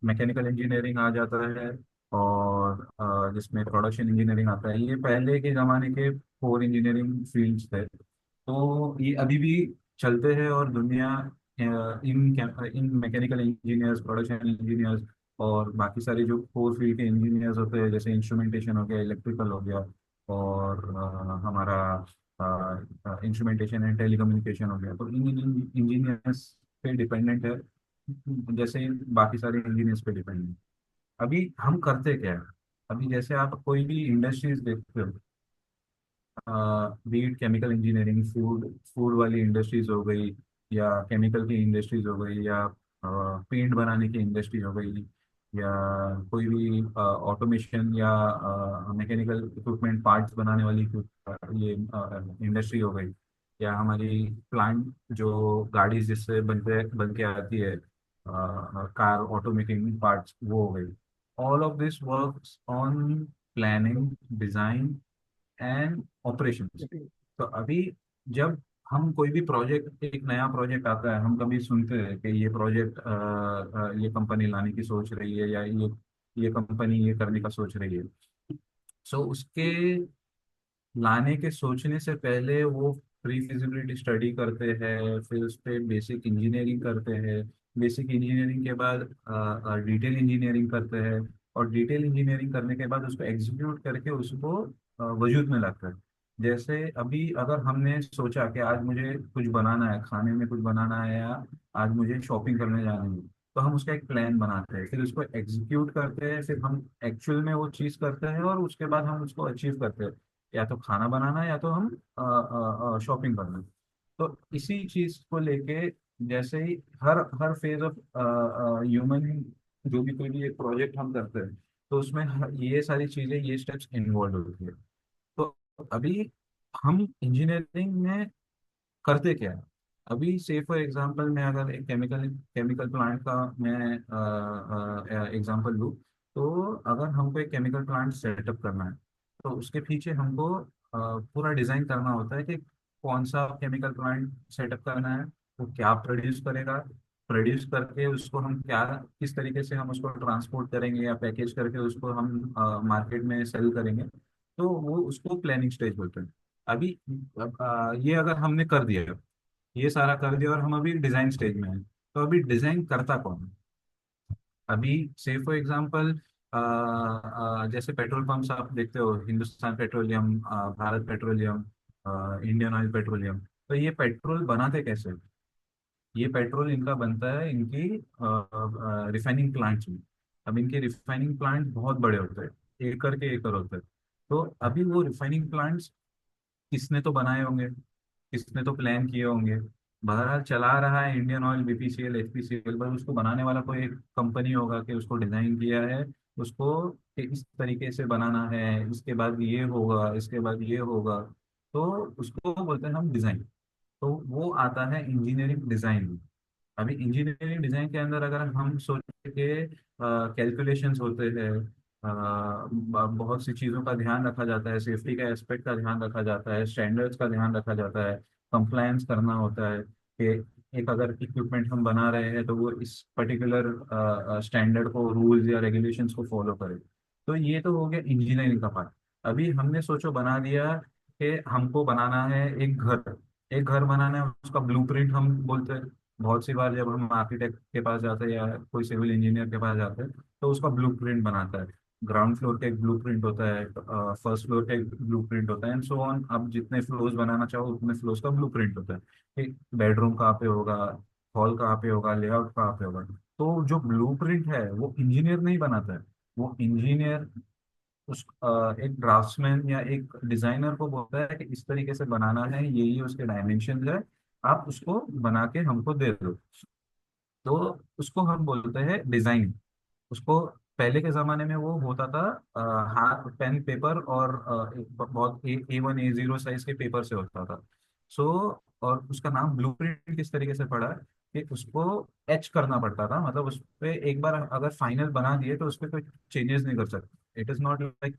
Mechanical engineering आ जाता है, और जिसमें प्रोडक्शन इंजीनियरिंग आता है। ये पहले के ज़माने के फोर इंजीनियरिंग फील्ड्स थे, तो ये अभी भी चलते हैं। और दुनिया इन मैकेनिकल इंजीनियर्स, प्रोडक्शन इंजीनियर्स और बाकी सारे जो फोर फील्ड के इंजीनियर्स होते हैं, जैसे इंस्ट्रूमेंटेशन हो गया, इलेक्ट्रिकल हो गया, और हमारा इंस्ट्रूमेंटेशन एंड टेलीकम्युनिकेशन हो गया, तो इन इंजीनियर्स पे डिपेंडेंट है, जैसे बाकी सारे इंजीनियर्स पे डिपेंडेंट। अभी हम करते क्या है? अभी जैसे आप कोई भी इंडस्ट्रीज देखते हो, be it chemical engineering, food food वाली इंडस्ट्रीज हो गई, या केमिकल की इंडस्ट्रीज हो गई, या पेंट बनाने की इंडस्ट्री हो गई, या कोई भी ऑटोमेशन या मैकेनिकल इक्विपमेंट पार्ट्स बनाने वाली ये इंडस्ट्री हो गई, या हमारी प्लांट जो गाड़ी जिससे बन के आती है, कार ऑटोमेटिंग पार्ट्स, वो हो गई। All of this works on planning, design and operations. तो अभी जब हम कोई भी प्रोजेक्ट, एक नया प्रोजेक्ट आता है, हम कभी सुनते हैं कि ये प्रोजेक्ट ये कंपनी लाने की सोच रही है, या ये कंपनी ये करने का सोच रही है। सो उसके लाने के सोचने से पहले वो प्री फिजिबिलिटी स्टडी करते हैं, फिर उस पर बेसिक इंजीनियरिंग करते हैं। बेसिक इंजीनियरिंग के बाद डिटेल इंजीनियरिंग करते हैं, और डिटेल इंजीनियरिंग करने के बाद उसको एग्जीक्यूट करके उसको वजूद में लाते हैं। जैसे अभी अगर हमने सोचा कि आज मुझे कुछ बनाना है, खाने में कुछ बनाना है, या आज मुझे शॉपिंग करने जाना है, तो हम उसका एक प्लान बनाते हैं, फिर उसको एग्जीक्यूट करते हैं, फिर हम एक्चुअल में वो चीज़ करते हैं, और उसके बाद हम उसको अचीव करते हैं। या तो खाना बनाना है, या तो हम शॉपिंग करना है। तो इसी चीज को लेके, जैसे ही हर हर फेज ऑफ ह्यूमन, जो भी कोई भी एक प्रोजेक्ट हम करते हैं, तो उसमें ये सारी चीजें, ये स्टेप्स इन्वॉल्व होती है। तो अभी हम इंजीनियरिंग में करते क्या है? अभी से फॉर एग्जांपल, मैं अगर एक केमिकल केमिकल प्लांट का मैं एग्जांपल लूँ, तो अगर हमको एक केमिकल प्लांट सेटअप करना है, तो उसके पीछे हमको पूरा डिजाइन करना होता है कि कौन सा केमिकल प्लांट सेटअप करना है, वो क्या प्रोड्यूस करेगा, प्रोड्यूस करके उसको हम क्या, किस तरीके से हम उसको ट्रांसपोर्ट करेंगे, या पैकेज करके उसको हम मार्केट में सेल करेंगे। तो वो उसको प्लानिंग स्टेज बोलते हैं। अभी ये अगर हमने कर दिया, ये सारा कर दिया, और हम अभी डिजाइन स्टेज में हैं, तो अभी डिजाइन करता कौन है? अभी से फॉर एग्जांपल, जैसे पेट्रोल पंप्स आप देखते हो, Hindustan petroleum, Bharat petroleum, Indian oil petroleum, तो ये पेट्रोल बनाते कैसे? ये पेट्रोल इनका बनता है इनकी रिफाइनिंग प्लांट्स में। अब इनके रिफाइनिंग प्लांट बहुत बड़े होते हैं, एकड़ के एकड़ होते हैं। तो अभी वो रिफाइनिंग प्लांट्स किसने तो बनाए होंगे, किसने तो प्लान किए होंगे। बहरहाल चला रहा है इंडियन ऑयल, बीपीसीएल, एचपीसीएल, पर उसको बनाने वाला कोई एक कंपनी होगा कि उसको डिजाइन किया है उसको, कि इस तरीके से बनाना है, इसके बाद ये होगा, इसके बाद ये होगा। तो उसको बोलते हैं हम डिजाइन। तो वो आता है इंजीनियरिंग डिजाइन। अभी इंजीनियरिंग डिजाइन के अंदर अगर हम सोचे कि कैलकुलेशंस होते हैं, बहुत सी चीज़ों का ध्यान रखा जाता है, सेफ्टी का एस्पेक्ट का ध्यान रखा जाता है, स्टैंडर्ड्स का ध्यान रखा जाता है, कंप्लायंस करना होता है कि एक अगर इक्विपमेंट हम बना रहे हैं, तो वो इस पर्टिकुलर स्टैंडर्ड को, रूल्स या रेगुलेशंस को फॉलो करे। तो ये तो हो गया इंजीनियरिंग का पार्ट। अभी हमने सोचो बना दिया कि हमको बनाना है एक घर। एक घर बनाना है, उसका ब्लूप्रिंट हम बोलते हैं। बहुत सी बार जब हम आर्किटेक्ट के पास जाते हैं, या कोई सिविल इंजीनियर के पास जाते हैं, तो उसका ब्लूप्रिंट बनाता है। ग्राउंड फ्लोर का एक ब्लूप्रिंट होता है, फर्स्ट फ्लोर का एक ब्लूप्रिंट होता है, एंड सो ऑन। आप जितने फ्लोर्स बनाना चाहो उतने फ्लोर्स का ब्लूप्रिंट होता है कि बेडरूम कहाँ पे होगा, हॉल कहाँ पे होगा, लेआउट कहाँ पे होगा। तो जो ब्लूप्रिंट है वो इंजीनियर नहीं बनाता है, वो इंजीनियर उस एक ड्राफ्ट्समैन या एक डिजाइनर को बोलता है कि इस तरीके से बनाना है, ये उसके डायमेंशन है, आप उसको बना के हमको दे दो। तो उसको हम बोलते हैं डिजाइन। उसको पहले के जमाने में वो होता था हाथ पेन पेपर, और बहुत A1 A0 साइज के पेपर से होता था। सो और उसका नाम ब्लूप्रिंट किस तरीके से पड़ा कि उसको एच करना पड़ता था, मतलब उस पे एक बार अगर फाइनल बना दिए तो उस पर कोई चेंजेस नहीं कर सकते। It is not like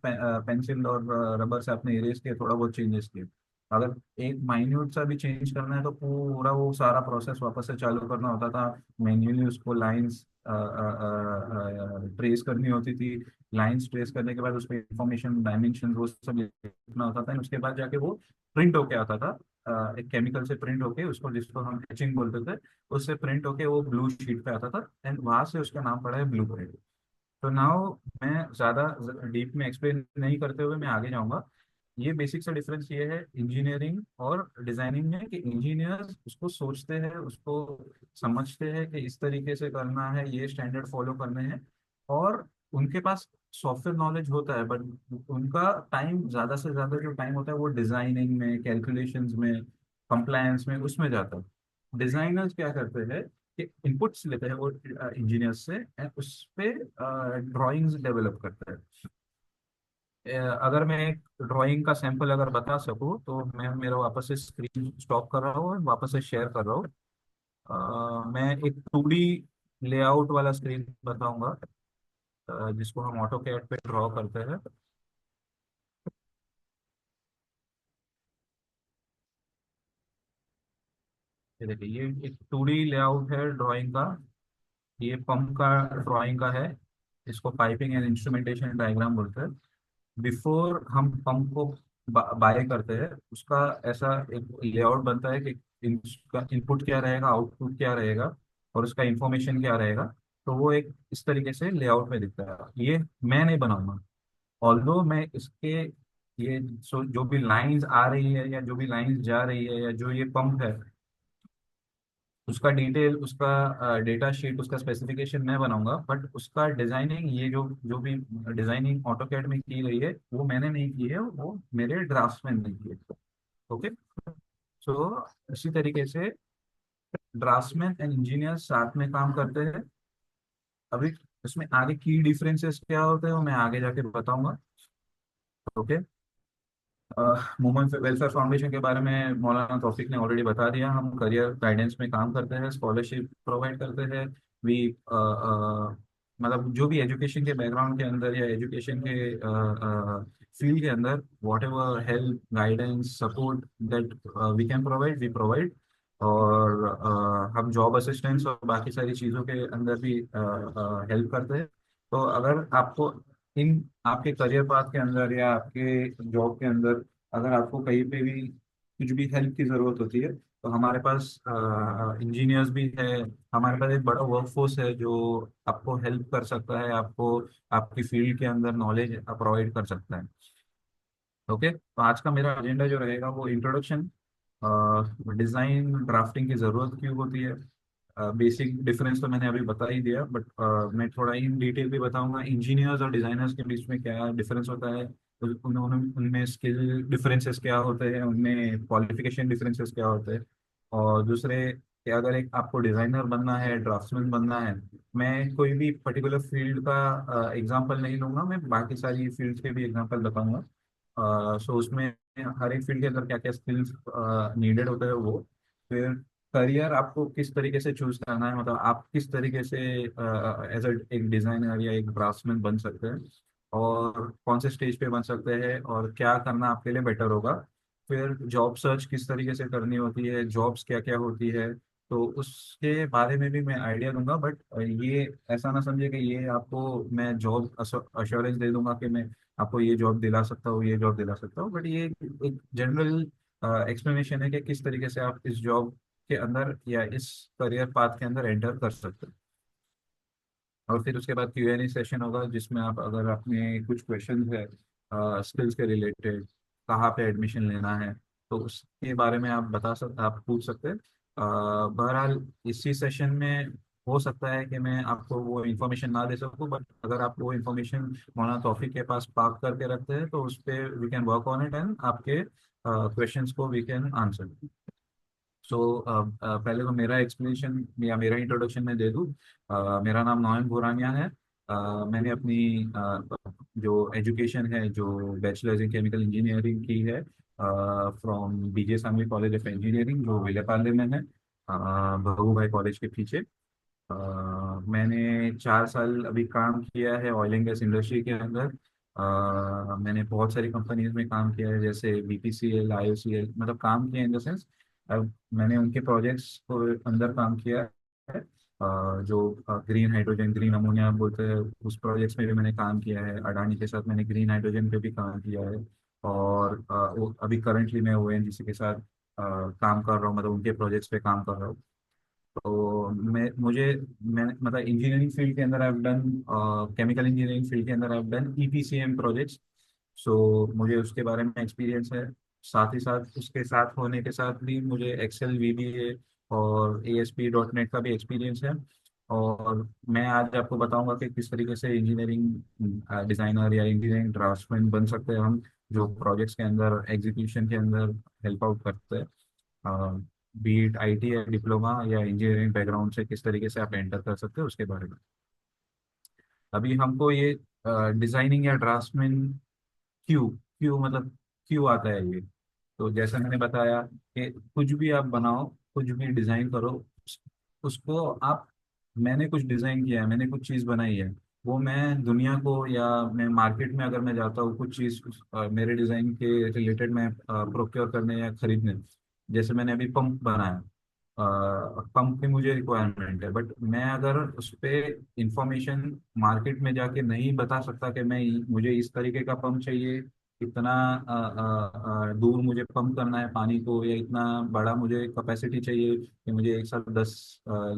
pencil और रबर से आपने इरेज किया, थोड़ा बहुत चेंजेस किए। अगर एक माइन्यूट सा भी चेंज करना है तो पूरा वो सारा प्रोसेस वापस से चालू करना होता था। मैन्युअली उसको लाइंस ट्रेस करनी होती थी। लाइंस ट्रेस करने के बाद उस पर इंफॉर्मेशन डायमेंशन वो सब लिखना होता था, उसके बाद जाके वो प्रिंट होके आता था। एक केमिकल से प्रिंट होके, उसको जिसको हम एचिंग बोलते थे, उससे प्रिंट होके वो ब्लू शीट पे आता था, एंड वहां से उसका नाम पड़ा है ब्लू प्रिंट। तो नाउ मैं ज़्यादा डीप में एक्सप्लेन नहीं करते हुए मैं आगे जाऊंगा। ये बेसिक सा डिफरेंस ये है इंजीनियरिंग और डिजाइनिंग में, कि इंजीनियर्स उसको सोचते हैं, उसको समझते हैं कि इस तरीके से करना है, ये स्टैंडर्ड फॉलो करने हैं, और उनके पास सॉफ्टवेयर नॉलेज होता है, बट उनका टाइम, ज़्यादा से ज़्यादा जो टाइम होता है वो डिजाइनिंग में, कैलकुलेशंस में, कंप्लायंस में, उसमें जाता है। डिजाइनर्स क्या करते हैं कि इनपुट्स लेते हैं वो इंजीनियर्स से, and उस पे ड्राइंग्स डेवलप करते हैं। अगर मैं एक ड्राइंग का सैंपल अगर बता सकूँ तो मैं मेरा वापस से स्क्रीन स्टॉप कर रहा हूँ और वापस से शेयर कर रहा हूँ। मैं एक 2D लेआउट वाला स्क्रीन बताऊंगा, जिसको हम ऑटो कैड पे ड्रॉ करते हैं। ये देखिए, ये एक 2D लेआउट है ड्राइंग का। ये पंप का ड्राइंग का है। इसको पाइपिंग एंड इंस्ट्रूमेंटेशन डायग्राम बोलते हैं। बिफोर हम पंप को बाय करते हैं, उसका ऐसा एक लेआउट बनता है कि इसका इनपुट क्या रहेगा, आउटपुट क्या रहेगा, और उसका इंफॉर्मेशन क्या रहेगा। तो वो एक इस तरीके से लेआउट में दिखता है। ये मैं नहीं बनाऊंगा, ऑल्दो मैं इसके ये जो भी लाइंस आ रही है या जो भी लाइंस जा रही है या जो ये पंप है, उसका डिटेल, उसका डेटा शीट, उसका स्पेसिफिकेशन मैं बनाऊंगा, बट उसका डिजाइनिंग, ये जो जो भी डिजाइनिंग ऑटोकैड में की गई है वो मैंने नहीं की है, वो मेरे ड्राफ्ट्समैन ने की है। ओके। सो इसी तरीके से ड्राफ्ट्समैन एंड इंजीनियर साथ में काम करते हैं। अभी इसमें आगे की डिफरेंसेस क्या होते हैं वो मैं आगे जाके बताऊंगा। ओके। वुमेन वेलफेयर फाउंडेशन के बारे में मौलाना तौफीक ने ऑलरेडी बता दिया। हम करियर गाइडेंस में काम करते हैं, स्कॉलरशिप प्रोवाइड करते हैं। वी मतलब जो भी एजुकेशन के बैकग्राउंड के अंदर या एजुकेशन के फील्ड के अंदर, whatever help, guidance, support that we can provide, we provide. और हम जॉब असिस्टेंस और बाकी सारी चीज़ों के अंदर भी हेल्प करते हैं। तो अगर आपको इन आपके करियर पाथ के अंदर या आपके जॉब के अंदर अगर आपको कहीं पे भी कुछ भी हेल्प की ज़रूरत होती है, तो हमारे पास इंजीनियर्स भी है। हमारे पास एक बड़ा वर्कफोर्स है जो आपको हेल्प कर सकता है, आपको आपकी फील्ड के अंदर नॉलेज प्रोवाइड कर सकता है। ओके, तो आज का मेरा एजेंडा जो रहेगा वो इंट्रोडक्शन, डिज़ाइन ड्राफ्टिंग की ज़रूरत क्यों होती है। बेसिक डिफरेंस तो मैंने अभी बता ही दिया, बट मैं थोड़ा इन डिटेल भी बताऊंगा इंजीनियर्स और डिजाइनर्स के बीच में क्या डिफरेंस होता है। उन्होंने उनमें स्किल डिफरेंसेस क्या होते हैं, उनमें क्वालिफिकेशन डिफरेंसेस क्या होते हैं। और दूसरे कि अगर एक आपको डिजाइनर बनना है, ड्राफ्ट्समैन बनना है, मैं कोई भी पर्टिकुलर फील्ड का एग्जांपल नहीं लूंगा, मैं बाकी सारी फील्ड्स के भी एग्जांपल बताऊंगा। सो उसमें हर एक फील्ड के अंदर क्या क्या स्किल्स नीडेड होते हैं वो। फिर करियर आपको किस तरीके से चूज करना है, मतलब आप किस तरीके से एज एक डिजाइनर या एक ड्राफ्ट्समैन बन सकते हैं, और कौन से स्टेज पे बन सकते हैं, और क्या करना आपके लिए बेटर होगा। फिर जॉब सर्च किस तरीके से करनी होती है, जॉब्स क्या क्या होती है, तो उसके बारे में भी मैं आइडिया दूंगा। बट ये ऐसा ना समझे कि ये आपको मैं जॉब अश्योरेंस दे दूंगा कि मैं आपको ये जॉब दिला सकता हूँ, ये जॉब दिला सकता हूँ, बट ये एक जनरल एक्सप्लेनेशन है कि किस तरीके से आप इस जॉब के अंदर या इस करियर पाथ के अंदर एंटर कर सकते हैं। और फिर उसके बाद Q&A सेशन होगा, जिसमें आप अगर आपने कुछ क्वेश्चन है स्किल्स के रिलेटेड, कहाँ पे एडमिशन लेना है, तो उसके बारे में आप पूछ सकते हैं। बहरहाल इसी सेशन में हो सकता है कि मैं आपको वो इन्फॉर्मेशन ना दे सकूं, बट अगर आप वो इन्फॉर्मेशन मौलाना तौफीक के पास पार्क करके रखते हैं तो उस पर we can work on it, and आपके क्वेश्चंस को वी कैन आंसर। सो पहले तो मेरा एक्सप्लेनेशन या मेरा इंट्रोडक्शन मैं दे दूँ। मेरा नाम नॉयन भूरानिया है। मैंने अपनी जो एजुकेशन है, जो बैचलर्स इन केमिकल इंजीनियरिंग की है from BJ सामवी college of engineering, जो विलेपार्ले में है, भगू भाई कॉलेज के पीछे। मैंने 4 साल अभी काम किया है ऑयल एंड गैस इंडस्ट्री के अंदर। मैंने बहुत सारी कंपनीज में काम किया है, जैसे बीपीसीएल, आईओसीएल, मतलब काम किया इन द सेंस। अब मैंने उनके प्रोजेक्ट्स को अंदर काम किया है। जो ग्रीन हाइड्रोजन, ग्रीन अमोनिया बोलते हैं, उस प्रोजेक्ट्स में भी मैंने काम किया है। अडानी के साथ मैंने ग्रीन हाइड्रोजन पे भी काम किया है। और अभी करंटली मैं ओएनजीसी के साथ काम कर रहा हूँ, मतलब उनके प्रोजेक्ट्स पे काम कर रहा हूँ। तो मैं मतलब इंजीनियरिंग फील्ड के अंदर I have done, chemical engineering field के अंदर I have done EPCM projects. So मुझे उसके बारे में एक्सपीरियंस है। साथ ही साथ उसके साथ होने के साथ भी मुझे एक्सेल, वीबीए और एएसपी डॉट नेट का भी एक्सपीरियंस है। और मैं आज आपको बताऊंगा कि किस तरीके से इंजीनियरिंग डिजाइनर या इंजीनियरिंग ड्राफ्ट्समैन बन सकते हैं हम, जो प्रोजेक्ट्स के अंदर, एग्जीक्यूशन के अंदर हेल्प आउट करते हैं। बीट आईटी या डिप्लोमा या इंजीनियरिंग बैकग्राउंड से किस तरीके से आप एंटर कर सकते हो उसके बारे में। अभी हमको ये डिजाइनिंग या ड्राफ्ट्समैन क्यों क्यों मतलब क्यों आता है ये। तो जैसा मैंने बताया कि कुछ भी आप बनाओ, कुछ भी डिजाइन करो, उसको आप, मैंने कुछ डिजाइन किया है, मैंने कुछ चीज बनाई है, वो मैं दुनिया को, या मैं मार्केट में अगर मैं जाता हूँ कुछ चीज मेरे डिजाइन के रिलेटेड मैं प्रोक्योर करने या खरीदने। जैसे मैंने अभी पंप बनाया, पंप की मुझे रिक्वायरमेंट है, बट मैं अगर उस पे इंफॉर्मेशन मार्केट में जाके नहीं बता सकता कि मैं, मुझे इस तरीके का पंप चाहिए, इतना दूर मुझे पंप करना है पानी को, या इतना बड़ा मुझे कैपेसिटी चाहिए कि मुझे एक साथ 10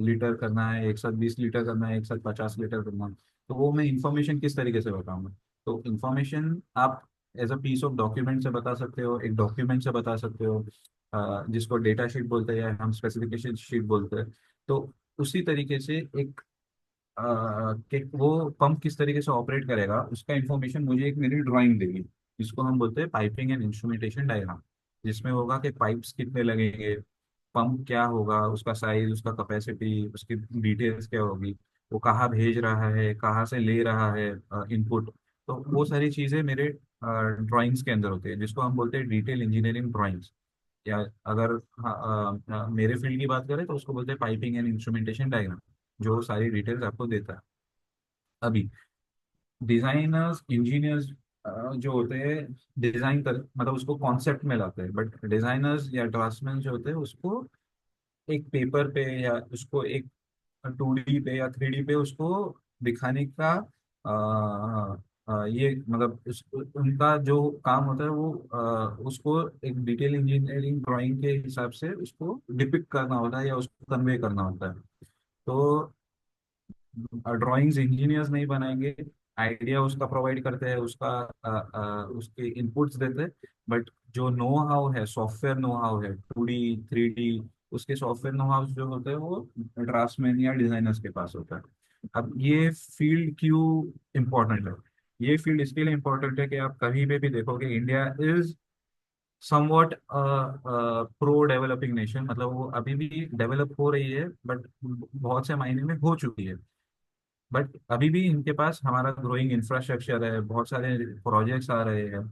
लीटर करना है, एक साथ 20 लीटर करना है, एक साथ 50 लीटर करना है, तो वो मैं इंफॉर्मेशन किस तरीके से बताऊंगा। तो इंफॉर्मेशन आप as a piece of document से बता सकते हो, एक डॉक्यूमेंट से बता सकते हो, जिसको डेटा शीट बोलते हैं या हम स्पेसिफिकेशन शीट बोलते हैं। तो उसी तरीके से एक कि वो पंप किस तरीके से ऑपरेट करेगा उसका इंफॉर्मेशन मुझे एक मेरी ड्राइंग देगी, जिसको हम बोलते हैं पाइपिंग एंड इंस्ट्रूमेंटेशन डायग्राम। जिसमें होगा कि पाइप्स कितने लगेंगे, पंप क्या होगा, उसका साइज, उसका कैपेसिटी, उसकी डिटेल्स क्या होगी, वो कहाँ भेज रहा है, कहाँ से ले रहा है इनपुट। तो वो सारी चीज़ें मेरे ड्राइंग्स के अंदर होती है, जिसको हम बोलते हैं डिटेल इंजीनियरिंग ड्राइंग्स। या अगर मेरे फील्ड की बात करें तो उसको बोलते हैं पाइपिंग एंड इंस्ट्रूमेंटेशन डायग्राम, जो सारी डिटेल्स आपको देता है। अभी डिजाइनर्स, इंजीनियर्स जो होते हैं, डिजाइन कर मतलब उसको कॉन्सेप्ट में लाते हैं, बट डिजाइनर्स या ड्राफ्ट्समैन जो होते हैं उसको एक पेपर पे, या उसको एक 2D पे या 3D पे उसको दिखाने का ये मतलब उनका जो काम होता है वो उसको एक डिटेल इंजीनियरिंग ड्राइंग के हिसाब से उसको डिपिक्ट करना होता है या उसको कन्वे करना होता है। तो ड्राइंग्स इंजीनियर्स नहीं बनाएंगे, आइडिया उसका प्रोवाइड करते हैं, उसका उसके इनपुट्स देते हैं, बट जो नो हाउ है, सॉफ्टवेयर नो हाउ है, 2D 3D, उसके सॉफ्टवेयर नो हाउ जो होते हैं वो ड्राफ्ट्समैन या डिजाइनर्स के पास होता है। अब ये फील्ड क्यों इम्पोर्टेंट है? ये फील्ड इसके लिए इम्पोर्टेंट है कि आप कहीं पे भी देखोगे, India is somewhat pro developing nation, मतलब वो अभी भी डेवलप हो रही है, बट बहुत से मायने में हो चुकी है। बट अभी भी इनके पास हमारा ग्रोइंग इंफ्रास्ट्रक्चर है, बहुत सारे प्रोजेक्ट्स आ रहे हैं।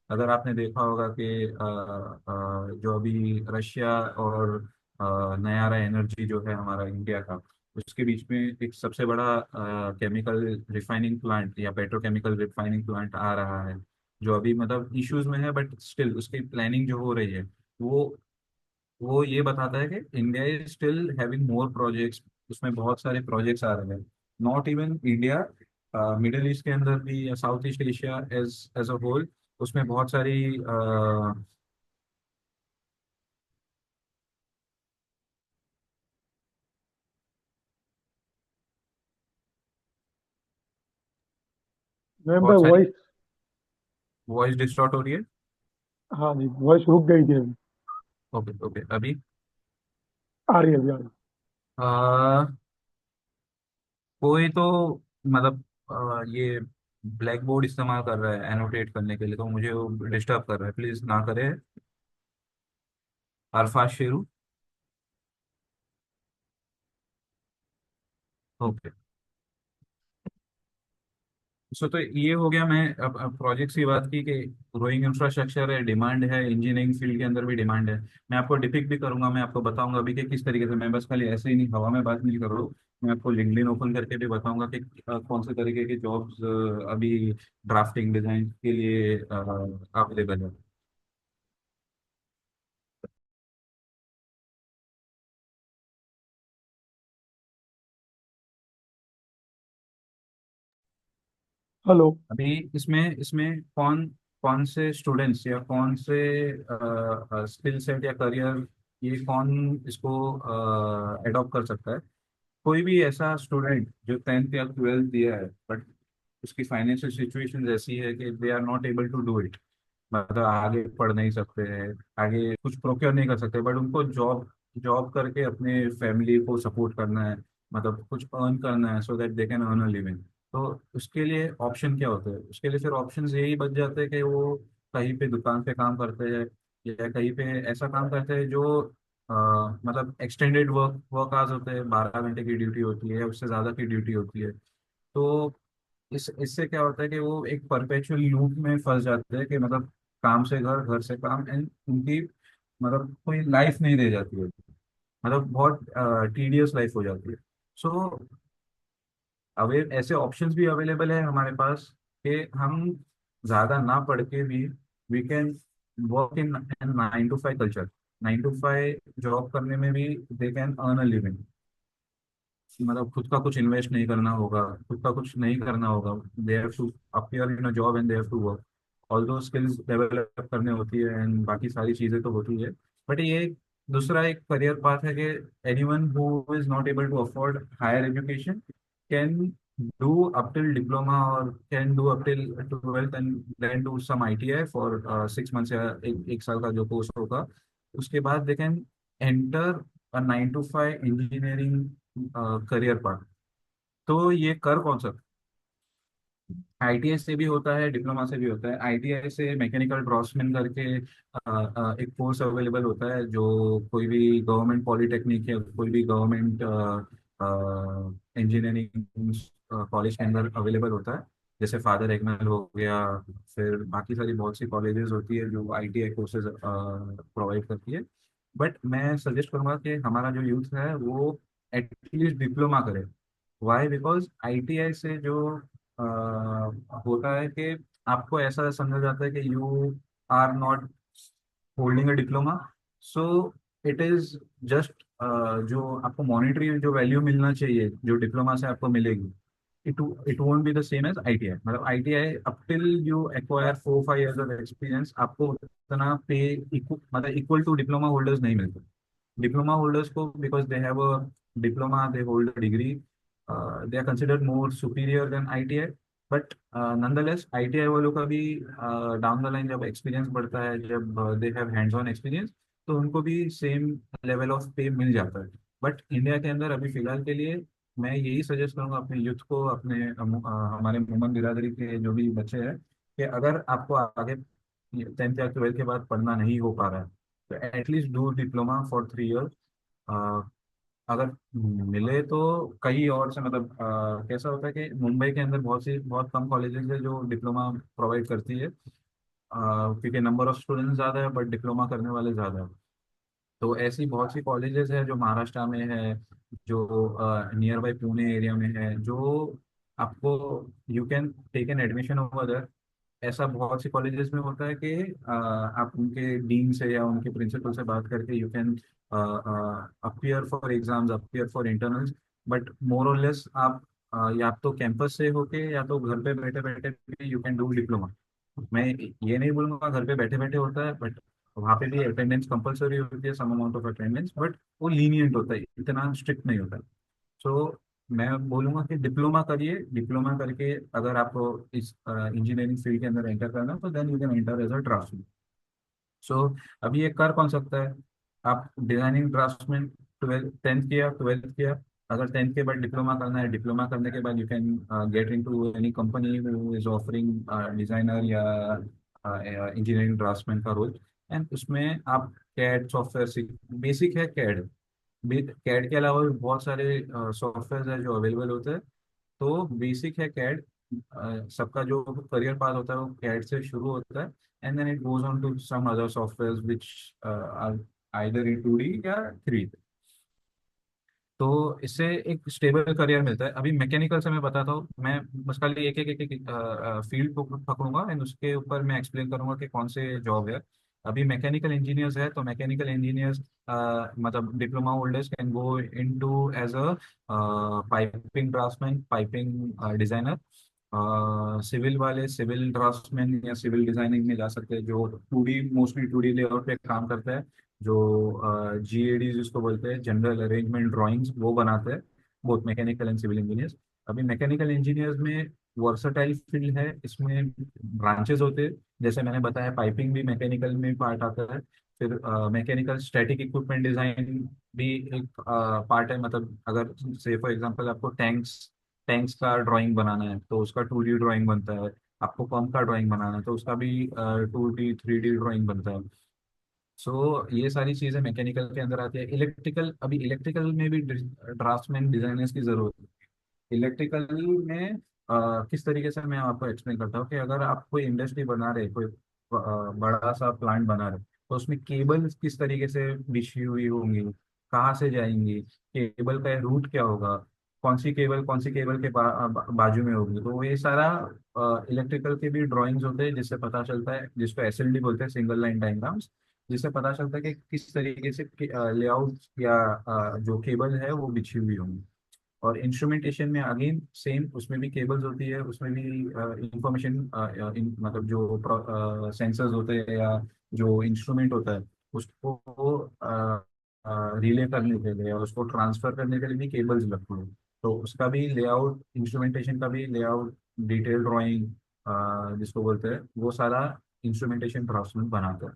अगर आपने देखा होगा कि जो अभी रशिया और नयारा एनर्जी जो है हमारा इंडिया का, उसके बीच में एक सबसे बड़ा केमिकल रिफाइनिंग प्लांट या पेट्रोकेमिकल रिफाइनिंग प्लांट आ रहा है, जो अभी मतलब इश्यूज में है, बट स्टिल उसकी प्लानिंग जो हो रही है, वो वो ये बताता है कि India is still having more projects. उसमें बहुत सारे प्रोजेक्ट्स आ रहे हैं, not even India, Middle East के अंदर भी या South East Asia as as a whole, उसमें बहुत सारी मैम भाई बहुत सारी वॉइस। वॉइस डिस्टॉर्ट हो रही है। हाँ जी, वॉइस रुक गई थी अभी। ओके ओके, अभी आ रही है, अभी आ रही कोई तो मतलब ये ब्लैक बोर्ड इस्तेमाल कर रहा है एनोटेट करने के लिए, तो मुझे वो डिस्टर्ब कर रहा है, प्लीज ना करे। अरफाज शेरू। ओके। तो ये हो गया, मैं अब प्रोजेक्ट्स की बात की कि ग्रोइंग इंफ्रास्ट्रक्चर है, डिमांड है, इंजीनियरिंग फील्ड के अंदर भी डिमांड है। मैं आपको डिपिक्ट भी करूंगा, मैं आपको बताऊंगा अभी कि किस तरीके से, मैं बस खाली ऐसे ही नहीं हवा में बात नहीं कर रहा हूँ, मैं आपको लिंक्डइन ओपन करके भी बताऊंगा कि कौन से तरीके की जॉब्स अभी ड्राफ्टिंग डिजाइन के लिए अवेलेबल है। हेलो। अभी इसमें इसमें कौन कौन से स्टूडेंट्स या कौन से स्किल सेट या करियर, ये कौन इसको एडॉप्ट कर सकता है? कोई भी ऐसा स्टूडेंट जो 10th या 12th दिया है बट उसकी फाइनेंशियल सिचुएशन ऐसी है कि they are not able to do it, मतलब आगे पढ़ नहीं सकते हैं, आगे कुछ प्रोक्योर नहीं कर सकते, बट उनको जॉब जॉब करके अपने फैमिली को सपोर्ट करना है, मतलब कुछ अर्न करना है so that they can earn a living. तो उसके लिए ऑप्शन क्या होते हैं? उसके लिए फिर ऑप्शंस यही बच जाते हैं कि वो कहीं पे दुकान पे काम करते हैं या कहीं पे ऐसा काम करते हैं जो अ, मतलब एक्सटेंडेड वर्क आवर्स होते हैं, 12 घंटे की ड्यूटी होती है या उससे ज़्यादा की ड्यूटी होती है। तो इससे क्या होता है कि वो एक परपेचुअल लूप में फंस जाते हैं कि मतलब काम से घर, घर से काम, एंड उनकी मतलब कोई लाइफ नहीं रह जाती है, मतलब बहुत टीडियस लाइफ हो जाती है। सो अवे ऐसे ऑप्शंस भी अवेलेबल है हमारे पास कि हम ज़्यादा ना पढ़ के भी we can work in 9 to 5 culture. 9 to 5 job करने में भी they can earn a living, मतलब खुद का कुछ इन्वेस्ट नहीं करना होगा, खुद का कुछ नहीं करना होगा। They have to appear in a job and they have to work, although skills develop करने होती है एंड बाकी सारी चीज़ें तो होती है। बट ये दूसरा एक करियर पाथ है कि anyone who is not able to afford higher education can do up till diploma और can do up till 12th and then do some ITI for 6 months या एक साल का जो कोर्स होगा। उसके बाद they can enter 9 to 5 engineering career path. तो ये कर कौन सा? ITI से भी होता है, डिप्लोमा से भी होता है। ITI से मैकेनिकल ड्रॉप्समैन करके एक कोर्स अवेलेबल होता है जो कोई भी गवर्नमेंट पॉलिटेक्निक या कोई भी गवर्नमेंट इंजीनियरिंग कॉलेज के अंदर अवेलेबल होता है, जैसे फादर एग्मल हो गया। फिर बाकी सारी बहुत सी कॉलेजेस होती है जो ITI कोर्सेज प्रोवाइड करती है। बट मैं सजेस्ट करूंगा कि हमारा जो यूथ है वो एटलीस्ट डिप्लोमा करे। वाई? बिकॉज ITI से जो होता है कि आपको ऐसा समझा जाता है कि you are not holding a diploma, so it is just जो आपको मॉनिटरी जो वैल्यू मिलना चाहिए जो डिप्लोमा से आपको मिलेगी, it it won't be the same as ITI। मतलब ITI up till you acquire 4 5 years of experience आपको उतना पे मतलब इक्वल टू डिप्लोमा होल्डर्स नहीं मिलते। डिप्लोमा होल्डर्स को, because they have a diploma, they hold a degree, they are considered more superior than ITI। But nonetheless ITI वालों का भी डाउन द लाइन जब एक्सपीरियंस बढ़ता है, जब they have hands on experience, तो उनको भी सेम लेवल ऑफ पे मिल जाता है। बट इंडिया के अंदर अभी फिलहाल के लिए मैं यही सजेस्ट करूंगा अपने यूथ को, अपने हमारे मोहम्मद बिरादरी के जो भी बच्चे हैं, कि अगर आपको आगे 10th या 12th के बाद पढ़ना नहीं हो पा रहा है तो at least do diploma for 3 years। अगर मिले तो कई और से, मतलब कैसा होता है कि मुंबई के अंदर बहुत कम कॉलेजेस है जो डिप्लोमा प्रोवाइड करती है, क्योंकि नंबर ऑफ स्टूडेंट्स ज़्यादा है बट डिप्लोमा करने वाले ज़्यादा है। तो ऐसी बहुत सी कॉलेजेस है जो महाराष्ट्र में है, जो नियर बाई पुणे एरिया में है, जो आपको you can take an admission over. ऐसा बहुत सी कॉलेजेस में होता है कि आप उनके डीन से या उनके प्रिंसिपल से बात करके you can appear for exams, appear for internals. But more और लेस आप या तो कैंपस से होके या तो घर पे बैठे बैठे भी यू कैन डू डिप्लोमा। मैं ये नहीं बोलूंगा घर पे बैठे बैठे होता है, बट वहाँ पे भी अटेंडेंस कंपलसरी होती है, some amount of attendance, but वो लीनियंट होता है, इतना स्ट्रिक्ट नहीं होता है। सो मैं बोलूंगा कि डिप्लोमा करिए। डिप्लोमा करके अगर आपको इस इंजीनियरिंग फील्ड के अंदर एंटर करना है तो then you can enter as a draftsman. So अभी ये कर कौन सकता है? आप डिजाइनिंग ड्राफ्ट्समैन 10th किया, 12th किया, अगर 10th के बाद डिप्लोमा करना है, डिप्लोमा करने के बाद you can get into any company who is offering designer या इंजीनियरिंग ड्राफ्ट्समैन का रोल। एंड उसमें आप कैड सॉफ्टवेयर सीख, बेसिक है कैड। कैड के अलावा भी बहुत सारे सॉफ्टवेयर है जो अवेलेबल होते हैं। तो बेसिक है कैड। सबका जो करियर पाथ होता है वो कैड से शुरू होता है, and then it goes on to some other software which are either in 2D या 3D। तो इससे एक स्टेबल करियर मिलता है। अभी मैकेनिकल से मैं बताता हूँ, मैं बस खाली एक फील्ड पकड़ूंगा एंड उसके ऊपर मैं एक्सप्लेन करूंगा कि कौन से जॉब है। अभी मैकेनिकल इंजीनियर्स है, तो मैकेनिकल इंजीनियर्स मतलब diploma holders can go into as a piping draftsman, piping designer. Civil वाले सिविल ड्राफ्ट्समैन या सिविल डिजाइनिंग में जा सकते हैं, जो 2D मोस्टली 2D लेआउट पे काम करता है, जो GAD जिसको बोलते हैं, जनरल अरेंजमेंट ड्राइंग्स, वो बनाते हैं, both mechanical and civil engineers. अभी मैकेनिकल इंजीनियर्स में वर्सटाइल फील्ड है, इसमें ब्रांचेस होते हैं। जैसे मैंने बताया, पाइपिंग भी मैकेनिकल में पार्ट आता है। फिर मैकेनिकल स्टैटिक इक्विपमेंट डिजाइन भी एक पार्ट है। मतलब अगर से फॉर एग्जांपल आपको टैंक्स टैंक्स का ड्राइंग बनाना है तो उसका 2D ड्राइंग बनता है। आपको पंप का ड्राइंग बनाना है तो उसका भी 2D 3D ड्राइंग बनता है। सो ये सारी चीजें मैकेनिकल के अंदर आती है। इलेक्ट्रिकल, अभी इलेक्ट्रिकल में भी ड्राफ्ट्समैन डिजाइनर्स की जरूरत है। इलेक्ट्रिकल में किस तरीके से, मैं आपको एक्सप्लेन करता हूँ कि अगर आप कोई इंडस्ट्री बना रहे, कोई बड़ा सा प्लांट बना रहे, तो उसमें केबल किस तरीके से बिछी हुई होंगी, कहाँ से जाएंगी, केबल का रूट क्या होगा, कौन सी केबल के बाजू में होगी, तो ये सारा इलेक्ट्रिकल के भी ड्राइंग्स होते हैं, जिससे पता चलता है, जिसको SLD बोलते हैं, सिंगल लाइन डायग्राम्स। जिससे पता चलता है कि किस तरीके से लेआउट या जो केबल है वो बिछी हुई होंगी। और इंस्ट्रूमेंटेशन में अगेन सेम, उसमें भी केबल्स होती है, उसमें भी इंफॉर्मेशन, मतलब जो सेंसर्स होते हैं या जो इंस्ट्रूमेंट होता है, उसको रिले करने के लिए या उसको ट्रांसफर करने के लिए भी केबल्स लगती है। तो उसका भी लेआउट, इंस्ट्रूमेंटेशन का भी लेआउट, डिटेल ड्राइंग जिसको बोलते हैं, वो सारा इंस्ट्रूमेंटेशन ड्राफ्ट्समैन बनाता है।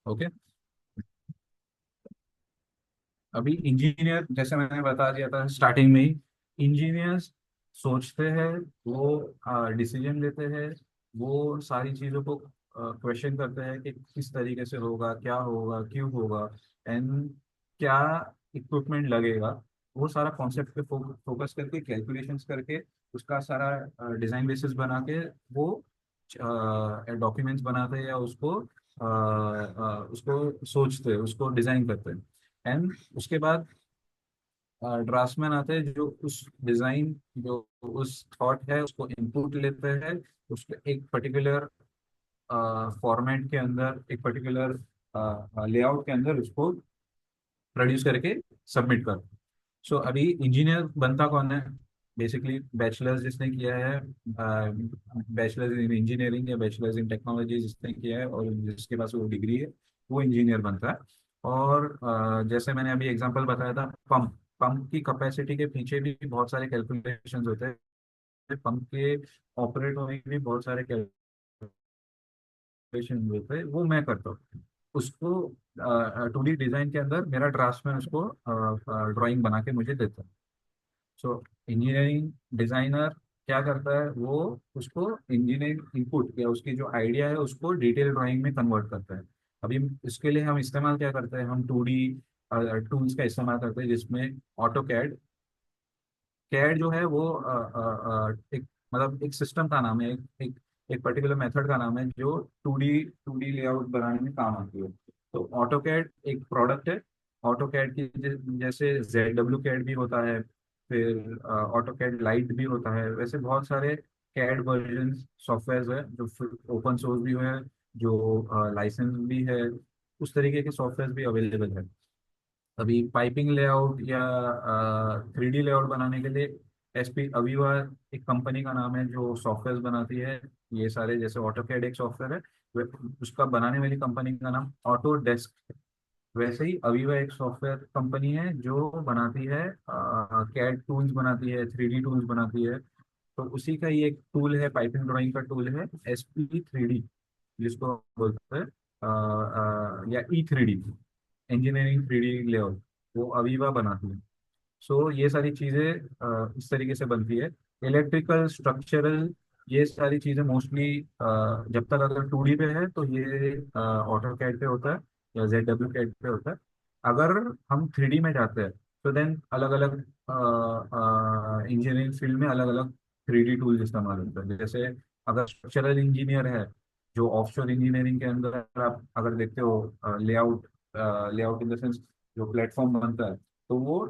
ओके। अभी इंजीनियर, जैसे मैंने बता दिया था स्टार्टिंग में ही, इंजीनियर्स सोचते हैं, वो डिसीजन लेते हैं, वो सारी चीज़ों को क्वेश्चन करते हैं कि किस तरीके से होगा, क्या होगा, क्यों होगा, एंड क्या इक्विपमेंट लगेगा। वो सारा कॉन्सेप्ट पे फोकस करके, कैलकुलेशंस करके, उसका सारा डिजाइन बेसिस बना के वो डॉक्यूमेंट्स बनाते हैं, या उसको सोचते हैं, उसको डिजाइन करते हैं। एंड उसके बाद ड्राफ्ट्समैन आते हैं, जो उस डिजाइन, जो उस थॉट है, उसको इनपुट लेते हैं, उसको एक पर्टिकुलर फॉर्मेट के अंदर, एक पर्टिकुलर लेआउट के अंदर उसको प्रोड्यूस करके सबमिट कर। सो अभी इंजीनियर बनता कौन है? बेसिकली बैचलर्स जिसने किया है, बैचलर्स इन इंजीनियरिंग या बैचलर्स इन टेक्नोलॉजी जिसने किया है और जिसके पास वो डिग्री है, वो इंजीनियर बनता है। और जैसे मैंने अभी एग्जांपल बताया था, पंप पंप की कैपेसिटी के पीछे भी बहुत सारे कैलकुलेशंस होते हैं। पंप के ऑपरेट होने के भी बहुत सारे कैलकुलेशन होते हैं, वो मैं करता हूँ। उसको 2D डिजाइन के अंदर मेरा ड्राफ्ट्समैन उसको ड्राइंग बना के मुझे देता है। सो इंजीनियरिंग डिजाइनर क्या करता है, वो उसको इंजीनियरिंग इनपुट या उसकी जो आइडिया है उसको डिटेल ड्राइंग में कन्वर्ट करता है। अभी इसके लिए हम इस्तेमाल क्या करते हैं, हम 2D टूल्स का इस्तेमाल करते हैं, जिसमें ऑटो कैड। कैड जो है वो एक, मतलब एक सिस्टम का नाम है, एक पर्टिकुलर मेथड का नाम है, जो 2D लेआउट बनाने में काम आती है। तो ऑटो कैड एक प्रोडक्ट है। ऑटो कैड की जैसे ZW कैड भी होता है, फिर ऑटो कैड लाइट भी होता है, वैसे बहुत सारे कैड वर्जन सॉफ्टवेयर है, जो ओपन सोर्स भी है, जो लाइसेंस भी है। उस तरीके के सॉफ्टवेयर भी अवेलेबल है। अभी पाइपिंग लेआउट या 3D लेआउट बनाने के लिए SP अवीवा एक कंपनी का नाम है, जो सॉफ्टवेयर बनाती है। ये सारे, जैसे ऑटोकैड एक सॉफ्टवेयर है, उसका बनाने वाली कंपनी का नाम ऑटो डेस्क। वैसे ही अवीवा एक सॉफ्टवेयर कंपनी है जो बनाती है कैड टूल्स, बनाती है 3D टूल्स बनाती है। तो उसी का ही एक टूल है, पाइपिंग ड्राइंग का टूल है, SP3D, जिसको बोलते हैं या E3D, इंजीनियरिंग 3D लेआउट, वो अवीवा बनाती है। सो ये सारी चीज़ें इस तरीके से बनती है। इलेक्ट्रिकल, स्ट्रक्चरल, ये सारी चीज़ें मोस्टली जब तक अगर 2D पे है तो ये ऑटो कैड पे होता है या ZW कैड पे होता है। अगर हम 3D में जाते हैं तो देन अलग अलग इंजीनियरिंग फील्ड में अलग अलग 3D टूल्स इस्तेमाल होते हैं। जैसे अगर स्ट्रक्चरल इंजीनियर है, जो ऑफशोर इंजीनियरिंग के अंदर आप अगर देखते हो, layout layout in the sense, जो प्लेटफॉर्म बनता है, तो वो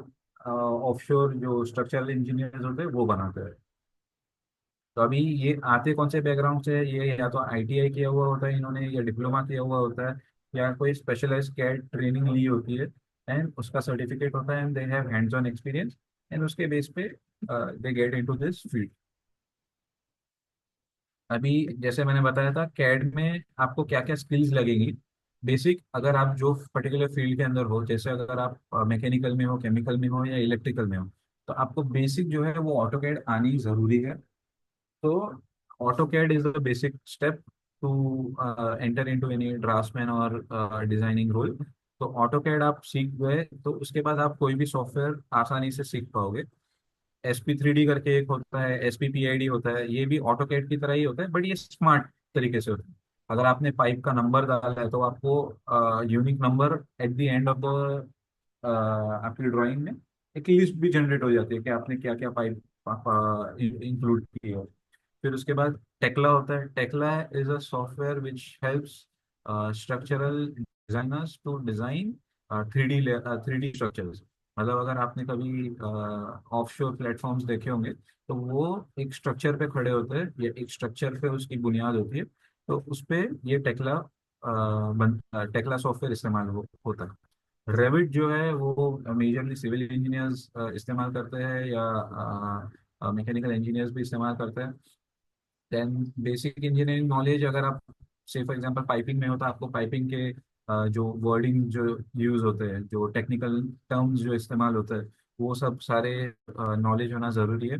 ऑफशोर जो स्ट्रक्चरल इंजीनियर्स होते हैं वो बनाते हैं। तो अभी ये आते कौन से बैकग्राउंड से है, ये या तो आईटीआई किया हुआ होता है इन्होंने, या डिप्लोमा किया हुआ होता है, या कोई स्पेशलाइज कैड ट्रेनिंग ली होती है, एंड उसका सर्टिफिकेट होता है, and they have hands on experience, and उसके बेस पे they get into this field. अभी जैसे मैंने बताया था, कैड में आपको क्या क्या स्किल्स लगेंगी बेसिक, अगर आप जो पर्टिकुलर फील्ड के अंदर हो, जैसे अगर आप मैकेनिकल में हो, केमिकल में हो, या इलेक्ट्रिकल में हो, तो आपको बेसिक जो है वो ऑटो कैड आनी जरूरी है। तो AutoCAD is the basic step to enter into any draftsman और डिजाइनिंग रोल। तो AutoCAD आप सीख गए तो उसके बाद आप कोई भी सॉफ्टवेयर आसानी से सीख पाओगे। SP3D करके एक होता है, SPPID होता है, ये भी AutoCAD की तरह ही होता है, बट ये स्मार्ट तरीके से होता है। अगर आपने पाइप का नंबर डाला है तो आपको unique number at the end of the आपकी ड्राइंग में एक लिस्ट भी जनरेट हो जाती है कि आपने क्या क्या पाइप इंक्लूड की है। फिर उसके बाद टेक्ला होता है। Tekla is a software which helps structural designers to design 3D structures. मतलब अगर आपने कभी ऑफशोर प्लेटफॉर्म्स देखे होंगे, तो वो एक स्ट्रक्चर पे खड़े होते हैं, या एक स्ट्रक्चर पे उसकी बुनियाद होती है, तो उस पे ये टेक्ला सॉफ्टवेयर इस्तेमाल होता है। रेविट जो है वो मेजरली सिविल इंजीनियर्स इस्तेमाल करते हैं, या मैकेनिकल इंजीनियर्स भी इस्तेमाल करते हैं। देन बेसिक इंजीनियरिंग नॉलेज, अगर आप से फॉर एग्जांपल पाइपिंग में हो तो आपको पाइपिंग के जो वर्डिंग जो यूज होते हैं, जो टेक्निकल टर्म्स जो इस्तेमाल होते हैं, वो सब सारे नॉलेज होना ज़रूरी है।